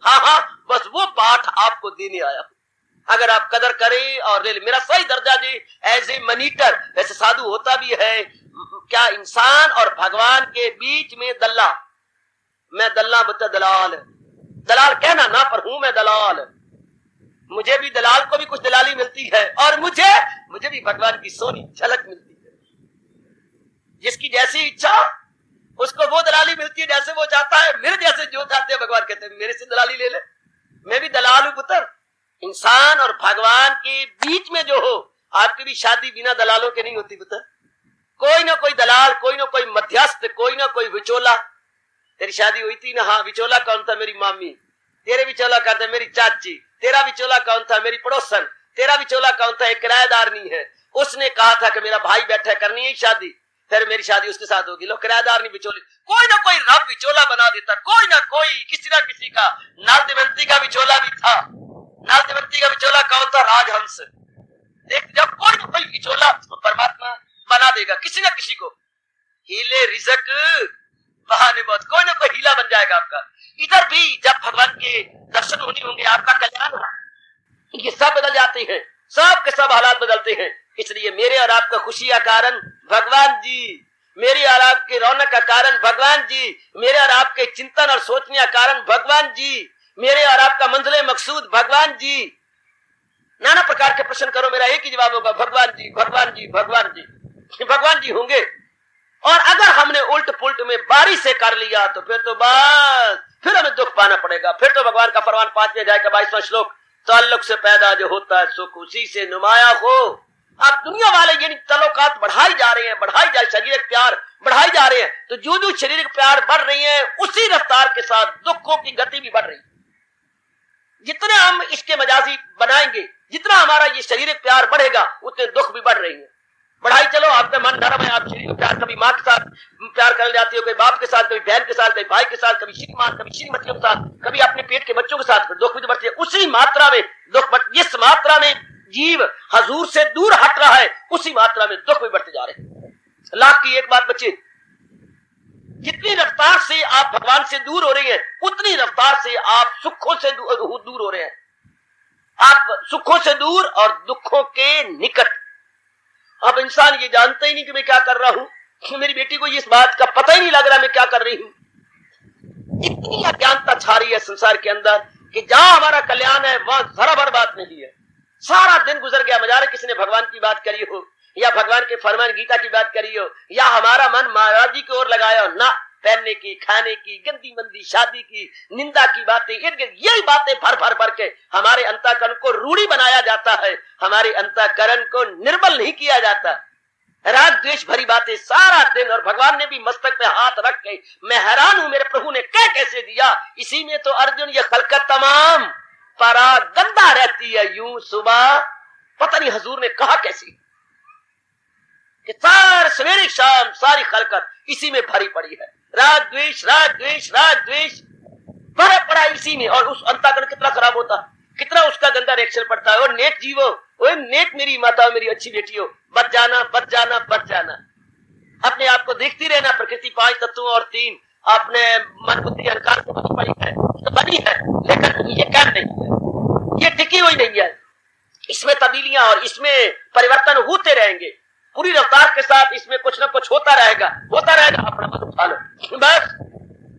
हाँ हाँ, बस वो पाठ आपको देने आया हूं। अगर आप कदर करें और ले, मेरा सही दर्जा जी एज ए मॉनिटर। वैसे साधु होता भी है क्या, इंसान और भगवान के बीच में दल्ला। मैं दल्ला बता दलाल, दलाल कहना ना पर हूं मैं दलाल। मुझे भी दलाल को भी कुछ दलाली मिलती है और मुझे भी भगवान की सोनी झलक मिलती है। जिसकी जैसी इच्छा उसको वो दलाली मिलती है जैसे वो चाहता है। मेरे जैसे जो चाहते हैं भगवान कहते हैं मेरे से दलाली ले ले। मैं भी दलाल हूं पुत्र। इंसान और भगवान के बीच में जो हो, आपकी भी शादी बिना दलालों के नहीं होती पुत्र। कोई ना कोई दलाल, कोई ना कोई मध्यस्थ, कोई ना कोई विचोला। तेरी शादी हुई थी ना, हाँ, विचोला कौन था? मेरी मामी। तेरे विचोला कौन था? मेरी चाची। तेरा विचोला कौन था? मेरी पड़ोसन। तेरा विचोला कौन था? एक किराएदार नहीं है, उसने कहा था कि मेरा भाई बैठा है, करनी है शादी, फिर मेरी शादी उसके साथ होगी। लो, किराएदार नहीं, विचोले। कोई ना कोई रब विचोला बना देता, कोई ना कोई, किसी ना किसी का। नाल देवंती का विचोला भी था। नाल देवंती का विचोला कौन था? राजहंस। देख, जब कोई ना कोई विचोला परमात्मा बना देगा किसी ना किसी को। हीले रिज़्क बहाने मौत, कोई ना कोई हीला बन जाएगा आपका। इधर भी जब भगवान के दर्शन होने होंगे, आपका कल्याण होगा, ये सब बदल जाते हैं, सब के सब हालात बदलते हैं। इसलिए मेरे और आपका खुशी का कारण भगवान जी, मेरी और आपके रौनक का कारण भगवान जी, मेरे और आपके चिंतन और सोचने का कारण भगवान जी, मेरे और आपका मंजिले मकसूद भगवान जी। नाना प्रकार के प्रश्न करो, मेरा एक ही जवाब होगा, भगवान जी, भगवान जी, भगवान जी, भगवान जी होंगे। और अगर हमने उल्ट पुल्ट में बारी से कर लिया तो फिर तो बस, फिर हमें दुख पाना पड़ेगा। फिर तो भगवान का फरमान 5वें अध्याय का 22वां श्लोक, ताल्लुक से पैदा जो होता है सुख उसी से नुमाया हो। अब दुनिया वाले ये तल्लुकात बढ़ाई जा रहे हैं, बढ़ाई जा, शारीरिक प्यार बढ़ाई जा रहे हैं, तो जो जो शारीरिक प्यार बढ़ रही है उसी रफ्तार के साथ दुखों की गति भी बढ़ रही है। जितना हम इसके मजाजी बनाएंगे, जितना हमारा ये शारीरिक प्यार बढ़ेगा, उतने दुख भी बढ़ रही है। बढ़ाई चलो, आपका मन नरम है, आप शारीरिक प्यार, कभी माँ के साथ प्यार कर जाती हो, कभी बाप के साथ, कभी बहन के साथ, कभी भाई के साथ, कभी श्रीमान, कभी श्रीमतियों के साथ, कभी अपने पेट के बच्चों के साथ, फिर दुख भी बढ़ती है। उसी मात्रा में दुख बढ़, जिस मात्रा में जीव हजूर से दूर हट रहा है, उसी मात्रा में दुख भी बढ़ते जा रहे हैं। लाख की एक बात बच्चे, जितनी रफ्तार से आप भगवान से दूर हो रहे हैं, उतनी रफ्तार से आप सुखों से दूर हो रहे हैं। आप सुखों से दूर और दुखों के निकट। अब इंसान ये जानता ही नहीं कि मैं क्या कर रहा हूं। मेरी बेटी को इस बात का पता ही नहीं लग रहा मैं क्या कर रही हूं। इतनी अज्ञानता छा रही है संसार के अंदर कि जहां हमारा कल्याण है वहां जरा भर बात नहीं है। सारा दिन गुजर गया, मजारे किसी ने भगवान की बात करी हो, या भगवान के फरमान गीता की बात करी हो, या हमारा मन महाराज जी की ओर लगाया हो ना। पहनने की, खाने की, गंदी मंदी, शादी की, निंदा की बातें, यही बातें भर भर भर के हमारे अंतःकरण को रूढ़ी बनाया जाता है, हमारे अंतःकरण को निर्बल नहीं किया जाता। राग द्वेष भरी बातें सारा दिन। और भगवान ने भी मस्तक पे हाथ रख के, मैं हैरान हूं मेरे प्रभु ने कह कैसे दिया। इसी में तो अर्जुन ये खलकत तमाम परा गंदा रहती है, यूं सुबह पता नहीं हजूर ने कहा कैसी कि सार सवेरे शाम सारी खलकत इसी में भरी पड़ी है। राग द्वेष, राग द्वेष, राग द्वेष भरा पड़ा इसी में। और उस अंतःकरण कितना खराब होता, कितना उसका गंदा रिएक्शन पड़ता है। और नेक जीवो, ओए नेक मेरी माता, मेरी अच्छी बेटियों, बच जाना, बच जाना, बच जाना। अपने आप को देखती रहना। प्रकृति 5 तत्वों और 3 अपने मन बुद्धि अहंकार को बनी है, तो बनी है, लेकिन ये काम नहीं है, ये टिकी हुई नहीं है। इसमें तब्दीलियां और इसमें परिवर्तन होते रहेंगे पूरी रफ्तार के साथ। इसमें कुछ ना कुछ होता रहेगा, होता रहेगा। अपना मत उठा लो बस।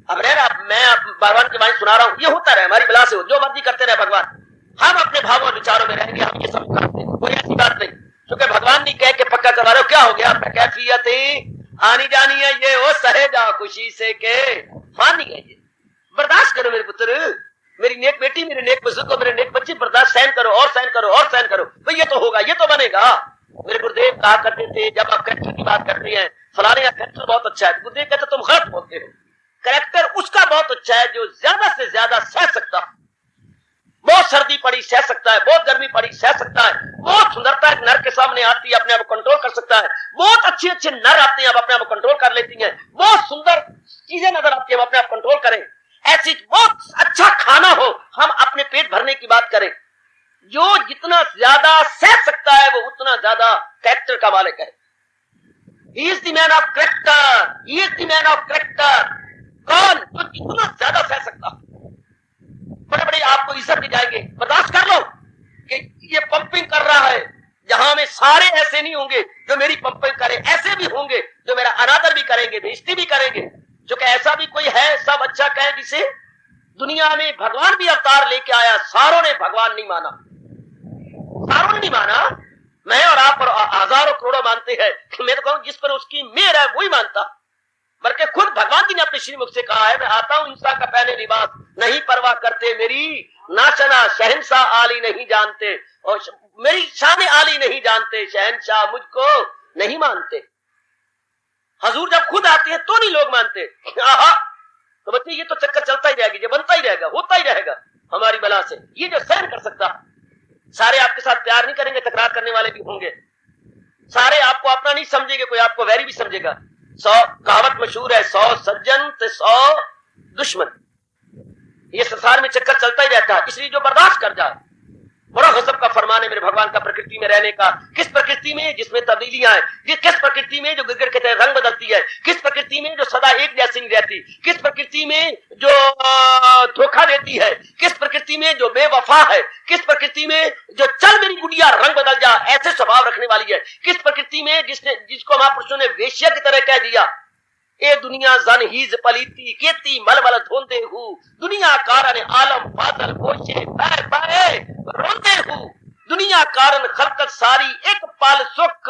अब रह मैं भगवान की वाणी सुना रहा हूं, ये होता रहे, हमारी बला से हो, जो मर्जी करते रहे भगवान। हम अपने भावों और विचारों में रहेंगे, हम ये सब करते हैं, कोई ऐसी बात नहीं। क्योंकि भगवान नहीं कह के पक्का करवा रहे हो, क्या हो गया आपका कैफियत आनी जानी है, ये वो सहे जा खुशी से के मानी है। ये बर्दाश्त करो मेरे पुत्र, मेरी नेक बेटी, मेरे नेक बुजुर्ग, मेरे नेक बच्चे, बर्दाश्त सहन करो और सहन करो और सहन करो। भाई ये तो होगा, ये तो बनेगा। मेरे गुरुदेव कहा करते थे, जब आप कैंसर की बात करते हैं, फलाने का कैंसर बहुत अच्छा है, गुरुदेव कहते तुम गलत बोलते हो। कैरेक्टर उसका बहुत अच्छा है जो ज्यादा से ज्यादा सह सकता है। बहुत सर्दी पड़ी सह सकता है, बहुत गर्मी पड़ी सह सकता है, बहुत सुंदरता एक नर के सामने आती है अपने आप को कंट्रोल कर सकता है, बहुत अच्छे अच्छे नर आते हैं अब अपने आप को कंट्रोल कर लेती हैं, बहुत सुंदर चीजें नजर आती है हम अपने आप कंट्रोल करें। ऐसी बहुत अच्छा खाना हो, हम अपने पेट भरने की बात करें। जो जितना ज्यादा सह सकता है वो उतना ज्यादा कैरेक्टर का मालिक है। He is the man of character. He is the man of character. कौन? जो जितना ज्यादा सह सकता, बड़े बड़े आपको इज्जत दी जाएंगे, बर्दाश्त कर लो कि ये पंपिंग कर रहा है, जहां में सारे ऐसे नहीं होंगे जो मेरी पंपिंग करें, ऐसे भी होंगे जो मेरा अनादर भी करेंगे, बेइज्जती भी करेंगे। जो कि ऐसा भी कोई है सब अच्छा कहे, जिसे दुनिया में भगवान भी अवतार लेके आया, सारों ने भगवान नहीं माना, सारों ने नहीं माना। मैं और आप और हजारों करोड़ों मानते हैं, मैं तो कहूं जिस पर उसकी मेहर है वही मानता। बल्कि खुद भगवान जी ने अपने श्रीमुख से कहा है, मैं आता हूं इंसान का पहले लिबास, नहीं परवाह करते मेरी नाशना, शहंशाह आली नहीं जानते, और मेरी शान आली नहीं जानते, शहंशाह मुझको नहीं मानते। हजूर जब खुद आते हैं तो नहीं लोग मानते। आहा, तो बच्चे ये तो चक्कर चलता ही रहेगा, ये बनता ही रहेगा, होता ही रहेगा हमारी बला से। ये जो सहन कर सकता, सारे आपके साथ प्यार नहीं करेंगे, तकरार करने वाले भी होंगे, सारे आपको अपना नहीं समझेंगे, कोई आपको वैरी भी समझेगा। 100 कहावत मशहूर है, 100 सज्जन तो 100 दुश्मन। ये संसार में चक्कर चलता ही रहता है, इसलिए जो बर्दाश्त कर जाए। बड़ा गजब का फरमान है मेरे भगवान का प्रकृति में रहने का। किस प्रकृति में जिसमें तब्दीलियां हैं, किस प्रकृति में जो गिरगिट के तरह रंग बदलती है, किस प्रकृति में जो सदा एक जैसी नहीं रहती, किस प्रकृति में जो धोखा देती है, किस प्रकृति में जो बेवफा है, किस प्रकृति में जो चल मेरी गुड़िया रंग बदल जा ऐसे स्वभाव रखने वाली है, किस प्रकृति में जिसको महापुरुषों ने वेश्या की तरह कह दिया। ए दुनिया जन हीज पलीती केती मलमल धोंदे हूँ, दुनिया कारण आलम बादल होशे पैर पाए रोंदे हूँ, दुनिया कारण खलकत सारी एक पाल सुख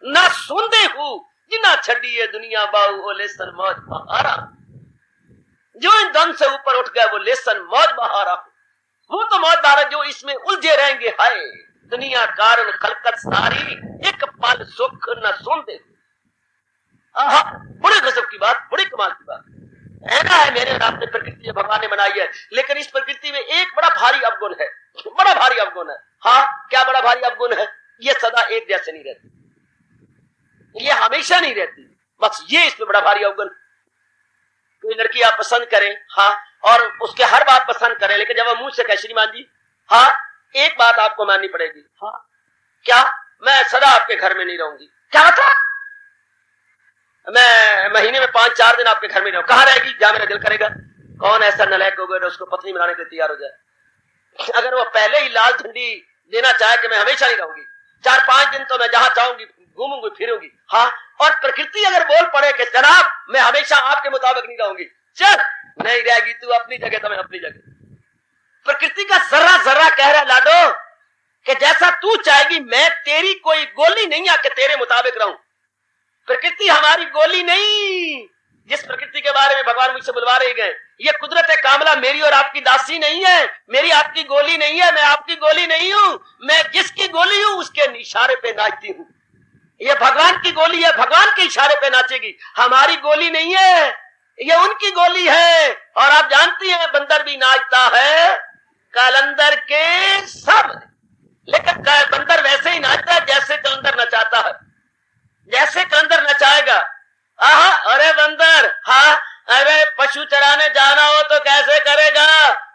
न सुनदे हूँ, जिना छड़ी है दुनिया बाऊ ओ लेसन मौज बहारा। जो इन दम से ऊपर उठ गए वो लेसन मौज बहारा, वो तो मौज बहारा जो इसमें उलझे रहेंगे। हाय दुनिया कारण खलकत सारी एक पाल सुख न सुनदे। बड़े गजब की बात, बड़े कमाल की बात है मेरे और आपने प्रकृति जो भगवान ने बनाई है। लेकिन इस प्रकृति में एक बड़ा भारी अवगुण है, बड़ा भारी अवगुण है। हाँ, क्या बड़ा भारी अवगुण है? ये सदा एक जैसे नहीं रहती, ये हमेशा नहीं रहती, बस ये इसमें बड़ा भारी अवगुण। कोई लड़की आप पसंद करें, हाँ, और उसके हर बात पसंद करें, लेकिन जब वो मुंह से कहे श्रीमान जी हाँ एक बात आपको माननी पड़ेगी, हाँ क्या, मैं सदा आपके घर में नहीं रहूंगी। क्या बता, मैं महीने में 5-4 दिन आपके घर में रहूं। कहां रहेगी? जहां मेरा दिल करेगा। कौन ऐसा नलायक होगा जो उसको पत्नी बनाने के लिए तैयार हो जाए? अगर वो पहले ही लाल झंडी देना चाहे कि मैं हमेशा नहीं रहूंगी, 4-5 दिन तो मैं जहां चाहूंगी घूमूंगी फिरूंगी, हाँ, और प्रकृति अगर बोल पड़े कि जनाब मैं हमेशा आपके मुताबिक नहीं रहूंगी, चल नहीं रहेगी तू अपनी जगह तो मैं अपनी जगह। प्रकृति का जर्रा जर्रा कह रहा लाडो कि जैसा तू चाहेगी, मैं तेरी कोई गोली नहीं आके तेरे मुताबिक रहूं। प्रकृति हमारी गोली नहीं, जिस प्रकृति के बारे में भगवान मुझसे बुलवा रहे गए, ये कुदरत है कामला मेरी और आपकी दासी नहीं है, मेरी आपकी गोली नहीं है, मैं आपकी गोली नहीं हूं, मैं जिसकी गोली हूं उसके इशारे पे नाचती हूं। ये भगवान की गोली है, भगवान के इशारे पे नाचेगी, हमारी गोली नहीं है, ये उनकी गोली है। और आप जानती हैं बंदर भी नाचता है कलंदर के सब, लेकिन बंदर वैसे ही नाचता है जैसे कलंदर नचाता है, जैसे कलंदर नचाएगा। आहा, अरे बंदर, हाँ, अरे पशु चराने जाना हो तो कैसे करेगा?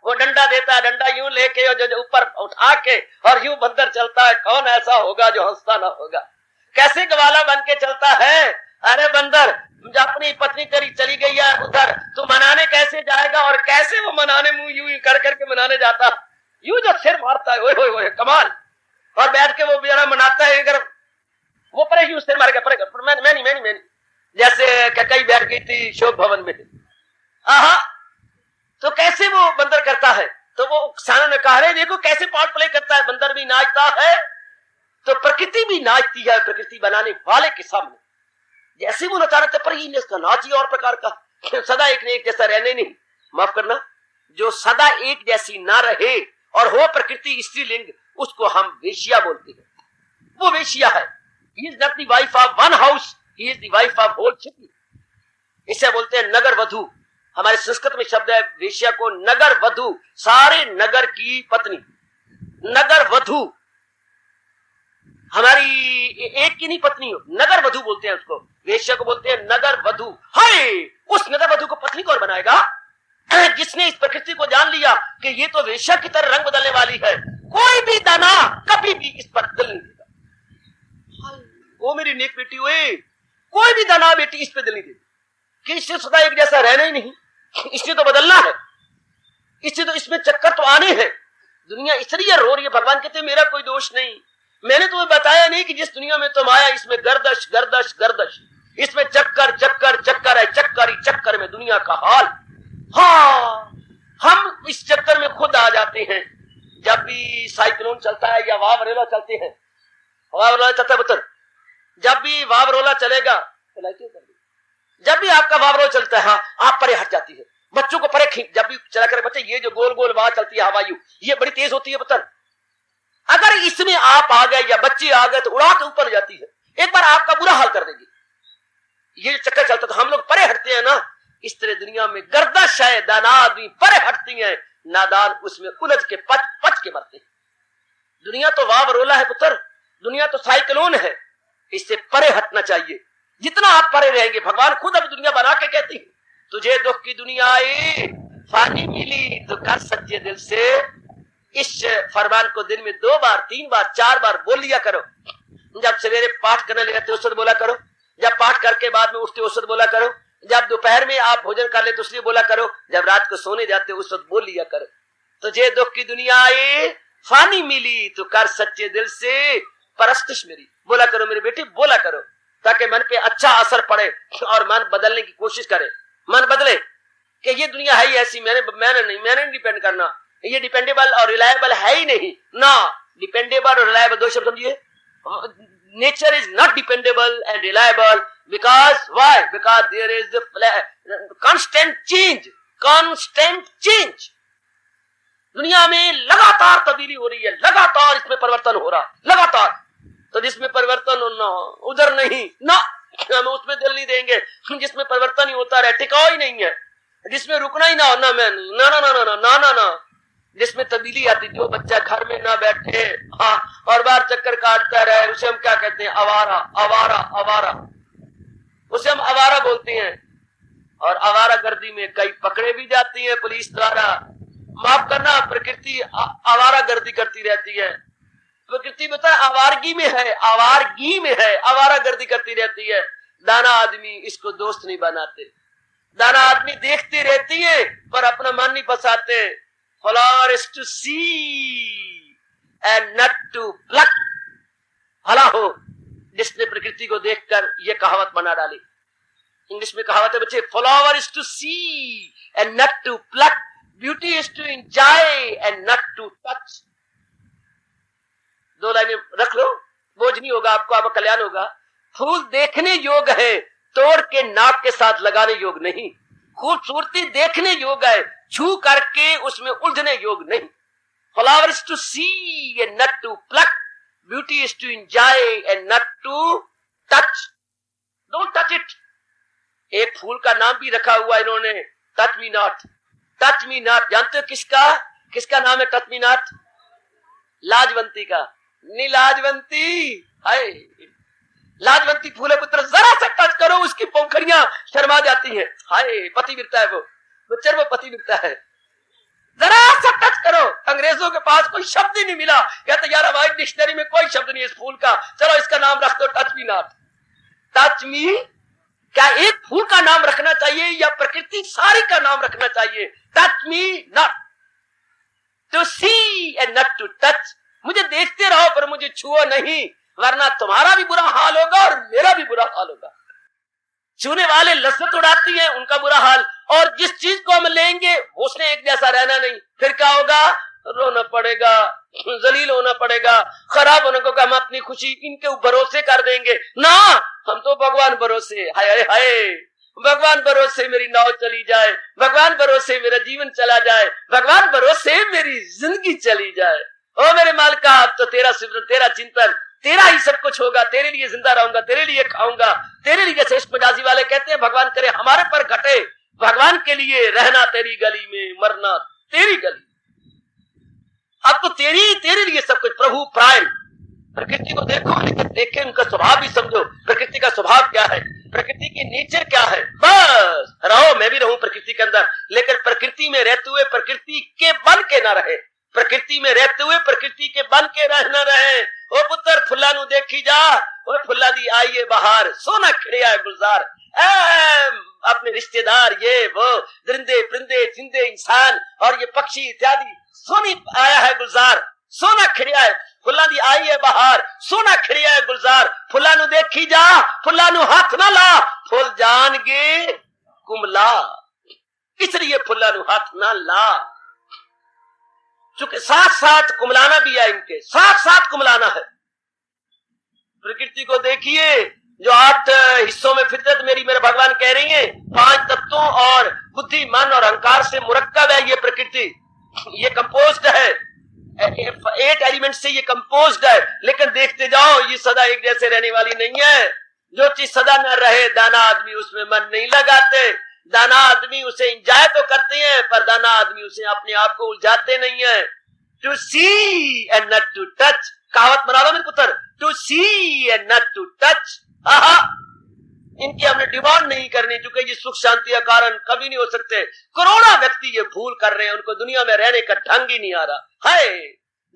वो डंडा देता है, डंडा यूं लेके जो ऊपर उठा के और यूं बंदर चलता है। कौन ऐसा होगा जो हंसता ना होगा? कैसे ग्वाला बन के चलता है? अरे बंदर, अपनी पत्नी तेरी चली गई है उधर, तू मनाने कैसे जाएगा? और कैसे वो मनाने मुंह यूं कर करके मनाने जाता, यूं जो सिर मारता है, ओए ओए कमाल, और बैठ के वो बेचारा मनाता है। अगर वो परे यूं सिर मार के परेगा, मैं नहीं, जैसे कई बैठ गई थी शोक भवन में। आहा, तो कैसे वो बंदर करता है? तो वो किसानों ने कहा, देखो कैसे पार्ट प्ले करता है, बंदर भी नाचता है तो प्रकृति भी नाचती है प्रकृति बनाने वाले के सामने। जैसे वो नचा रहे थे, पर ही इसका नाच ही और प्रकार का, सदा एक ने एक जैसा रहने नहीं, माफ करना, जो सदा एक जैसी ना रहे और हो प्रकृति स्त्रीलिंग, उसको हम वेश्या बोलते हैं। वो वेश्या है। He is not the wife of one house, he is the wife of whole city. इसे बोलते हैं नगर वधू। हमारे संस्कृत में शब्द है वेश्या को नगर वधु, सारे नगर की पत्नी, नगर वधु। हमारी एक की नहीं पत्नी हो, नगर वधु बोलते हैं उसको, वेश्या को बोलते हैं नगर वधु। हाय, उस नगर वधु को पत्नी कौन बनाएगा? जिसने इस प्रकृति को जान लिया कि ये तो वेश्या की तरह रंग बदलने वाली है। कोई भी दाना कभी भी इस पर दिल नहीं देगा। वो मेरी नेक बेटी हुए, कोई भी दाना बेटी इस पे दिल नहीं देती कि इससे सदा एक जैसा रहना ही नहीं, इससे तो बदलना है, इससे तो इसमें चक्कर तो आने हैं। दुनिया इसलिए रो रही है। भगवान कहते हैं मेरा कोई दोष नहीं, मैंने तुम्हें बताया नहीं कि जिस दुनिया में तुम आया इसमें गर्दश गर्दश गर्दश, इसमें चक्कर चक्कर चक्कर है, चक्कर ही चक्कर में दुनिया का हाल। हाँ, हम इस चक्कर में खुद आ जाते हैं। जब भी साइक्लोन चलता है या वावरोला चलते हैं, वावरोला चलता है पुत्र, जब भी वावरोला चलेगा, जब भी आपका वावरोला चलता है, हाँ, आप परे हट जाती है, बच्चों को परे खींच। जब भी चला करे बच्चे, ये जो गोल गोल हवा चलती है हवायु, ये बड़ी तेज होती है पुत्र। अगर इसमें आप आ गए या बच्चे आ गए तो उड़ा के ऊपर जाती है, एक बार आपका बुरा हाल कर देगी। ये जो चक्कर चलता तो हम लोग परे हटते हैं ना, इस तरह दुनिया में गर्दश है, दाना आदमी परे हटती है, नादान उसमें उलझ के पच पच के मरते हैं। दुनिया तो वावरोला है पुत्र, दुनिया तो साइक्लोन है, इससे परे हटना चाहिए। जितना आप परे रहेंगे, भगवान खुद अभी दुनिया बना के कहती है तुझे दुख की दुनिया आई, फानी मिली तो कर सच्चे दिल से। इस फरमान को दिन में 2 बार 3 बार 4 बार बोल लिया करो। जब सवेरे पाठ करने लगे उस वक्त बोला करो, जब पाठ करके बाद में उठते उस वक्त बोला करो, जब दोपहर में आप भोजन कर लेते उसलिए बोला करो, जब रात को सोने जाते उस वक्त बोल लिया करो। तुझे दुख की दुनिया आई, फानी मिली तो कर सच्चे दिल से परस्तिश मेरी। बोला करो मेरी बेटी, बोला करो, ताकि मन पे अच्छा असर पड़े और मन बदलने की कोशिश करे। मन बदले कि ये दुनिया है ही ऐसी, मैंने नहीं डिपेंड करना, ये डिपेंडेबल और रिलायबल है ही नहीं ना। डिपेंडेबल और रिलायबल दो शब्द समझिए। Nature is not dependable and reliable because why? Because there is constant change, constant change. दुनिया में लगातार तब्दीली हो रही है, लगातार इसमें परिवर्तन हो रहा, लगातार। तो जिसमें परिवर्तन हो ना उधर नहीं ना, हम उसमें दिल नहीं देंगे। जिसमें परिवर्तन ही होता रहे, टिकाऊ ही नहीं है, जिसमें रुकना ही ना हो, ना मैं नहीं, ना ना ना ना ना ना ना। जिसमें तब्दीली आती, जो बच्चा घर में ना बैठे, हाँ, और बाहर चक्कर काटता रहे, उसे हम क्या कहते हैं? आवारा, आवारा, आवारा। उसे हम आवारा बोलते हैं। और आवारा गर्दी में कई पकड़े भी जाती हैं पुलिस द्वारा। माफ करना, प्रकृति आवारा गर्दी करती रहती है। प्रकृति बता आवारगी में है, आवारगी में है, आवारा गर्दी करती रहती है। दाना आदमी इसको दोस्त नहीं बनाते, दाना आदमी देखती रहती है पर अपना मन नहीं फंसाते। Flower is to see and not to pluck। भला हो जिसने प्रकृति को देखकर ये कहावत बना डाली। इंग्लिश में कहावत है बच्चे, flower is to see and not to pluck, beauty is to enjoy and not to touch। 2 लाइनें रख लो, बोझ नहीं होगा आपको, आपका कल्याण होगा। फूल देखने योग्य है, तोड़ के नाक के साथ लगाने योग्य नहीं। खूबसूरती देखने योग्य है, छू करके उसमें उलझने योग्य नहीं। Flower is to see and not to pluck, beauty is to enjoy and not to touch. Don't touch it. एक फूल का नाम भी रखा हुआ इन्होंने, touch me not, touch me not. जानते हो किसका, किसका नाम है टच मी नॉट? लाजवंती का। नीलाजवंती, हाय लाजवंती फूल है पुत्र, जरा सा टच करो उसकी पंखड़ियां शर्मा जाती हैं। हाय पति मिलता है वो बच्चर, वो पति मिलता है। जरा सा टच करो। अंग्रेजों के पास कोई शब्द ही नहीं मिला, कहते यार हमारी डिक्शनरी में कोई शब्द नहीं है इस फूल का, चलो इसका नाम रख दो टच मी नॉट। टच मी, क्या एक फूल का नाम रखना चाहिए या प्रकृति सारी का नाम रखना चाहिए? Touch me not, to see and not to touch. मुझे देखते रहो पर मुझे छुओ नहीं, वरना तुम्हारा भी बुरा हाल होगा और मेरा भी बुरा हाल होगा। छूने वाले लज्जत उड़ाती हैं, उनका बुरा हाल। और जिस चीज को हम लेंगे उसने एक जैसा रहना नहीं, फिर क्या होगा? रोना पड़ेगा, जलील होना पड़ेगा, खराब होने को। हम अपनी खुशी इनके भरोसे कर देंगे ना, हम तो भगवान भरोसे। हाय हाय हाय, भगवान भरोसे मेरी नाव चली जाए, भगवान भरोसे मेरा जीवन चला जाए, भगवान भरोसे मेरी जिंदगी चली जाए। ओ मेरे मालिका, अब तो तेरा सिमरन, तेरा चिंतन, तेरा ही सब कुछ होगा। तेरे लिए जिंदा रहूंगा, तेरे लिए खाऊंगा, तेरे लिए। जैसे इश्क मजाजी वाले कहते हैं भगवान करे हमारे पर घटे भगवान के लिए रहना तेरी गली में, मरना तेरी गली। अब तो तेरे लिए सब कुछ। प्रभु प्राण, प्रकृति को देखो, लेकिन देख के उनका स्वभाव भी समझो। प्रकृति का स्वभाव क्या है, प्रकृति की नेचर क्या है। बस रहो, मैं भी रहूं प्रकृति के अंदर, लेकिन प्रकृति में रहते हुए प्रकृति के बन के ना रहे। प्रकृति में रहते हुए प्रकृति के बन के न रहे। ओ पुत्र फुल्ला नु देखी जा, ओ फुल्ला दी आइए बाहर, सोना खिड़िया है गुलजार। अपने रिश्तेदार, ये वो दरिंदे परिंदे जिंदे इंसान और ये पक्षी इत्यादि, सोनी आया है गुलजार, सोना खिड़िया है। फुल्ला दी आई है बाहर, सोना खिड़िया है गुलजार। फुल्ला नु देखी जा, फुल्ला नु हाथ ना ला, फुल जान गे कुमला, इसलिए फुल्ला नु हाथ ना ला। चूंकि साथ साथ कुमलाना भी है, इनके साथ साथ कुमलाना है। प्रकृति को देखिए, जो 8 हिस्सों में फितरत मेरी मेरे भगवान कह रही है, 5 तत्वों और बुद्धि, मन और अहंकार से मुरक्कब है ये प्रकृति। ये कंपोज्ड है, 8 एलिमेंट से ये कंपोज्ड है। लेकिन देखते जाओ, ये सदा एक जैसे रहने वाली नहीं है। जो चीज सदा न रहे, दाना आदमी उसमें मन नहीं लगाते। दाना आदमी उसे एंजॉय तो करते हैं, पर दाना आदमी उसे अपने आप को उलझाते नहीं है। To see and not to touch, कहावत बना लो मेरे पुत्र, to see and not to touch. इनकी हमने डिमांड नहीं करनी, क्योंकि ये सुख शांति का कारण कभी नहीं हो सकते। करोड़ों व्यक्ति ये भूल कर रहे हैं, उनको दुनिया में रहने का ढंग ही नहीं आ रहा है,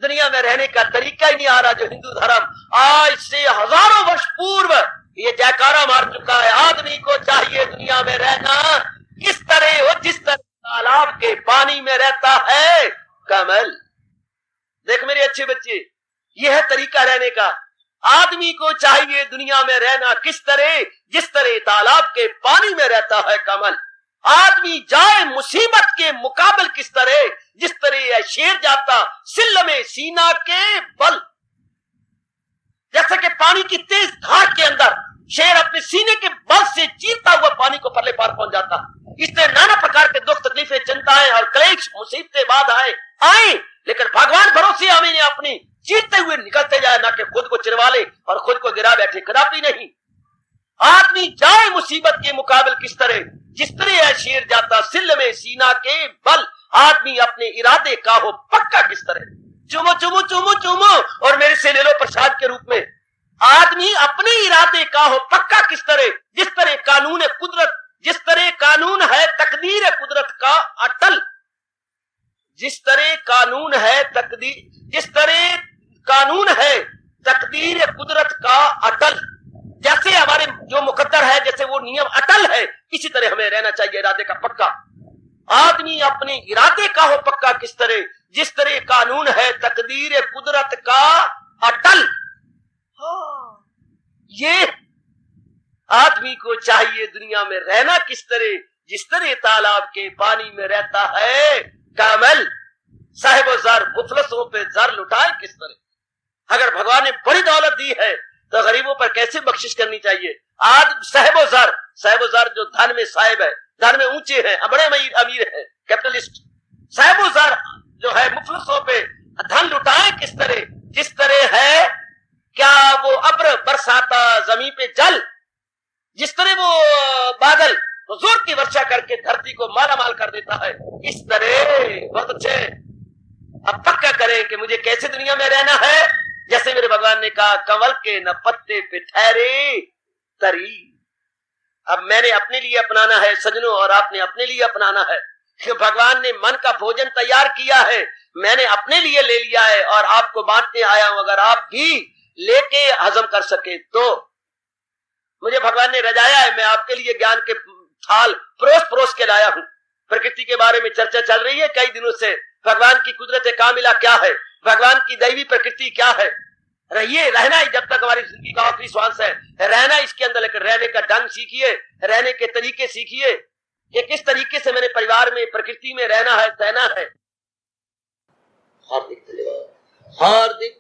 दुनिया में रहने का तरीका ही नहीं आ रहा। जो हिंदू धर्म आज से हजारों वर्ष पूर्व ये जयकारा मार चुका है, आदमी को चाहिए दुनिया में रहना किस तरह हो, जिस तरह तालाब के पानी में रहता है कमल। देख मेरे अच्छे बच्चे, यह है तरीका रहने का। आदमी को चाहिए दुनिया में रहना किस तरह, जिस तरह तालाब के पानी में रहता है कमल। आदमी जाए मुसीबत के मुकाबल किस तरह, जिस तरह यह शेर जाता सिल्ल में सीना के बल। जैसे कि पानी की तेज धार के अंदर शेर अपने सीने के बल से चीरता हुआ पानी को परले पार पहुंच जाता। इसलिए नाना प्रकार के दुख तकलीफें, चिंताएं और क्लेश, मुसीबतें, बाधाएं आए, लेकिन भगवान भरोसे हमें अपनी चीरते हुए निकलते जाए, ना कि खुद को चिरवा ले और खुद को गिरा बैठे, कदापि नहीं। आदमी जाए मुसीबत के मुकाबले किस तरह, जिस तरह यह शेर जाता सिल्ल में सीना के बल। आदमी अपने इरादे का हो पक्का किस तरह, चुमो चुमो चुमो चुमो और मेरे से ले लो प्रसाद के रूप में। आदमी अपने इरादे का हो पक्का किस तरह, जिस तरह कानून कुदरत, जिस तरह कानून है तकदीर कुदरत का अटल। जिस तरह कानून है तकदीर, जिस तरह कानून है तकदीर कुदरत का अटल। जैसे हमारे जो मुकद्दर है, जैसे वो नियम अटल है, इसी तरह हमें रहना चाहिए इरादे का पक्का। आदमी अपने इरादे का हो पक्का किस तरह, जिस तरह कानून है तकदीर कुदरत का अटल। ये आदमी को चाहिए दुनिया में रहना किस तरह, जिस तरह तालाब के पानी में रहता है कमल। साहिब ज़र मुफलसों पे ज़र लुटाए किस तरह। अगर भगवान ने बड़ी दौलत दी है तो गरीबों पर कैसे बख्शिश करनी चाहिए। आज साहिब ज़र जो धन में साहिब है, धन में ऊंचे हैं, बड़े अमीर है, कैपिटलिस्ट। साहिब ज़र जो है मुफलसों पे धन लुटाए किस तरह, जिस तरह है क्या वो अब्र बरसाता जमीन पे जल, जिस तरह वो बादल जोर की वर्षा करके धरती को माला माल कर देता है, इस तरह बहुत अच्छे अब पक्का करें कि मुझे कैसे दुनिया में रहना है। जैसे मेरे भगवान ने कहा, कंवल के न पत्ते पे ठहरे तरी। अब मैंने अपने लिए अपनाना है सजनों, और आपने अपने लिए अपनाना है। भगवान ने मन का भोजन तैयार किया है, मैंने अपने लिए ले लिया है और आपको बांटने आया हूं। अगर आप भी लेके हजम कर सके तो मुझे भगवान ने रजाया है, मैं आपके लिए ज्ञान के थाल परोस परोस के लाया हूं। प्रकृति के बारे में चर्चा चल रही है कई दिनों से। भगवान की कुदरत कामिला क्या है, भगवान की दैवी प्रकृति क्या है। रहिए, रहना ही जब तक हमारी जिंदगी का आखिरी श्वास है, रहना इसके अंदर। लेकिन रहने का ढंग सीखिए, रहने के तरीके सीखिए कि किस तरीके से मैंने परिवार में, प्रकृति में रहना है, सहना है। हार्दिक धन्यवाद, हार्दिक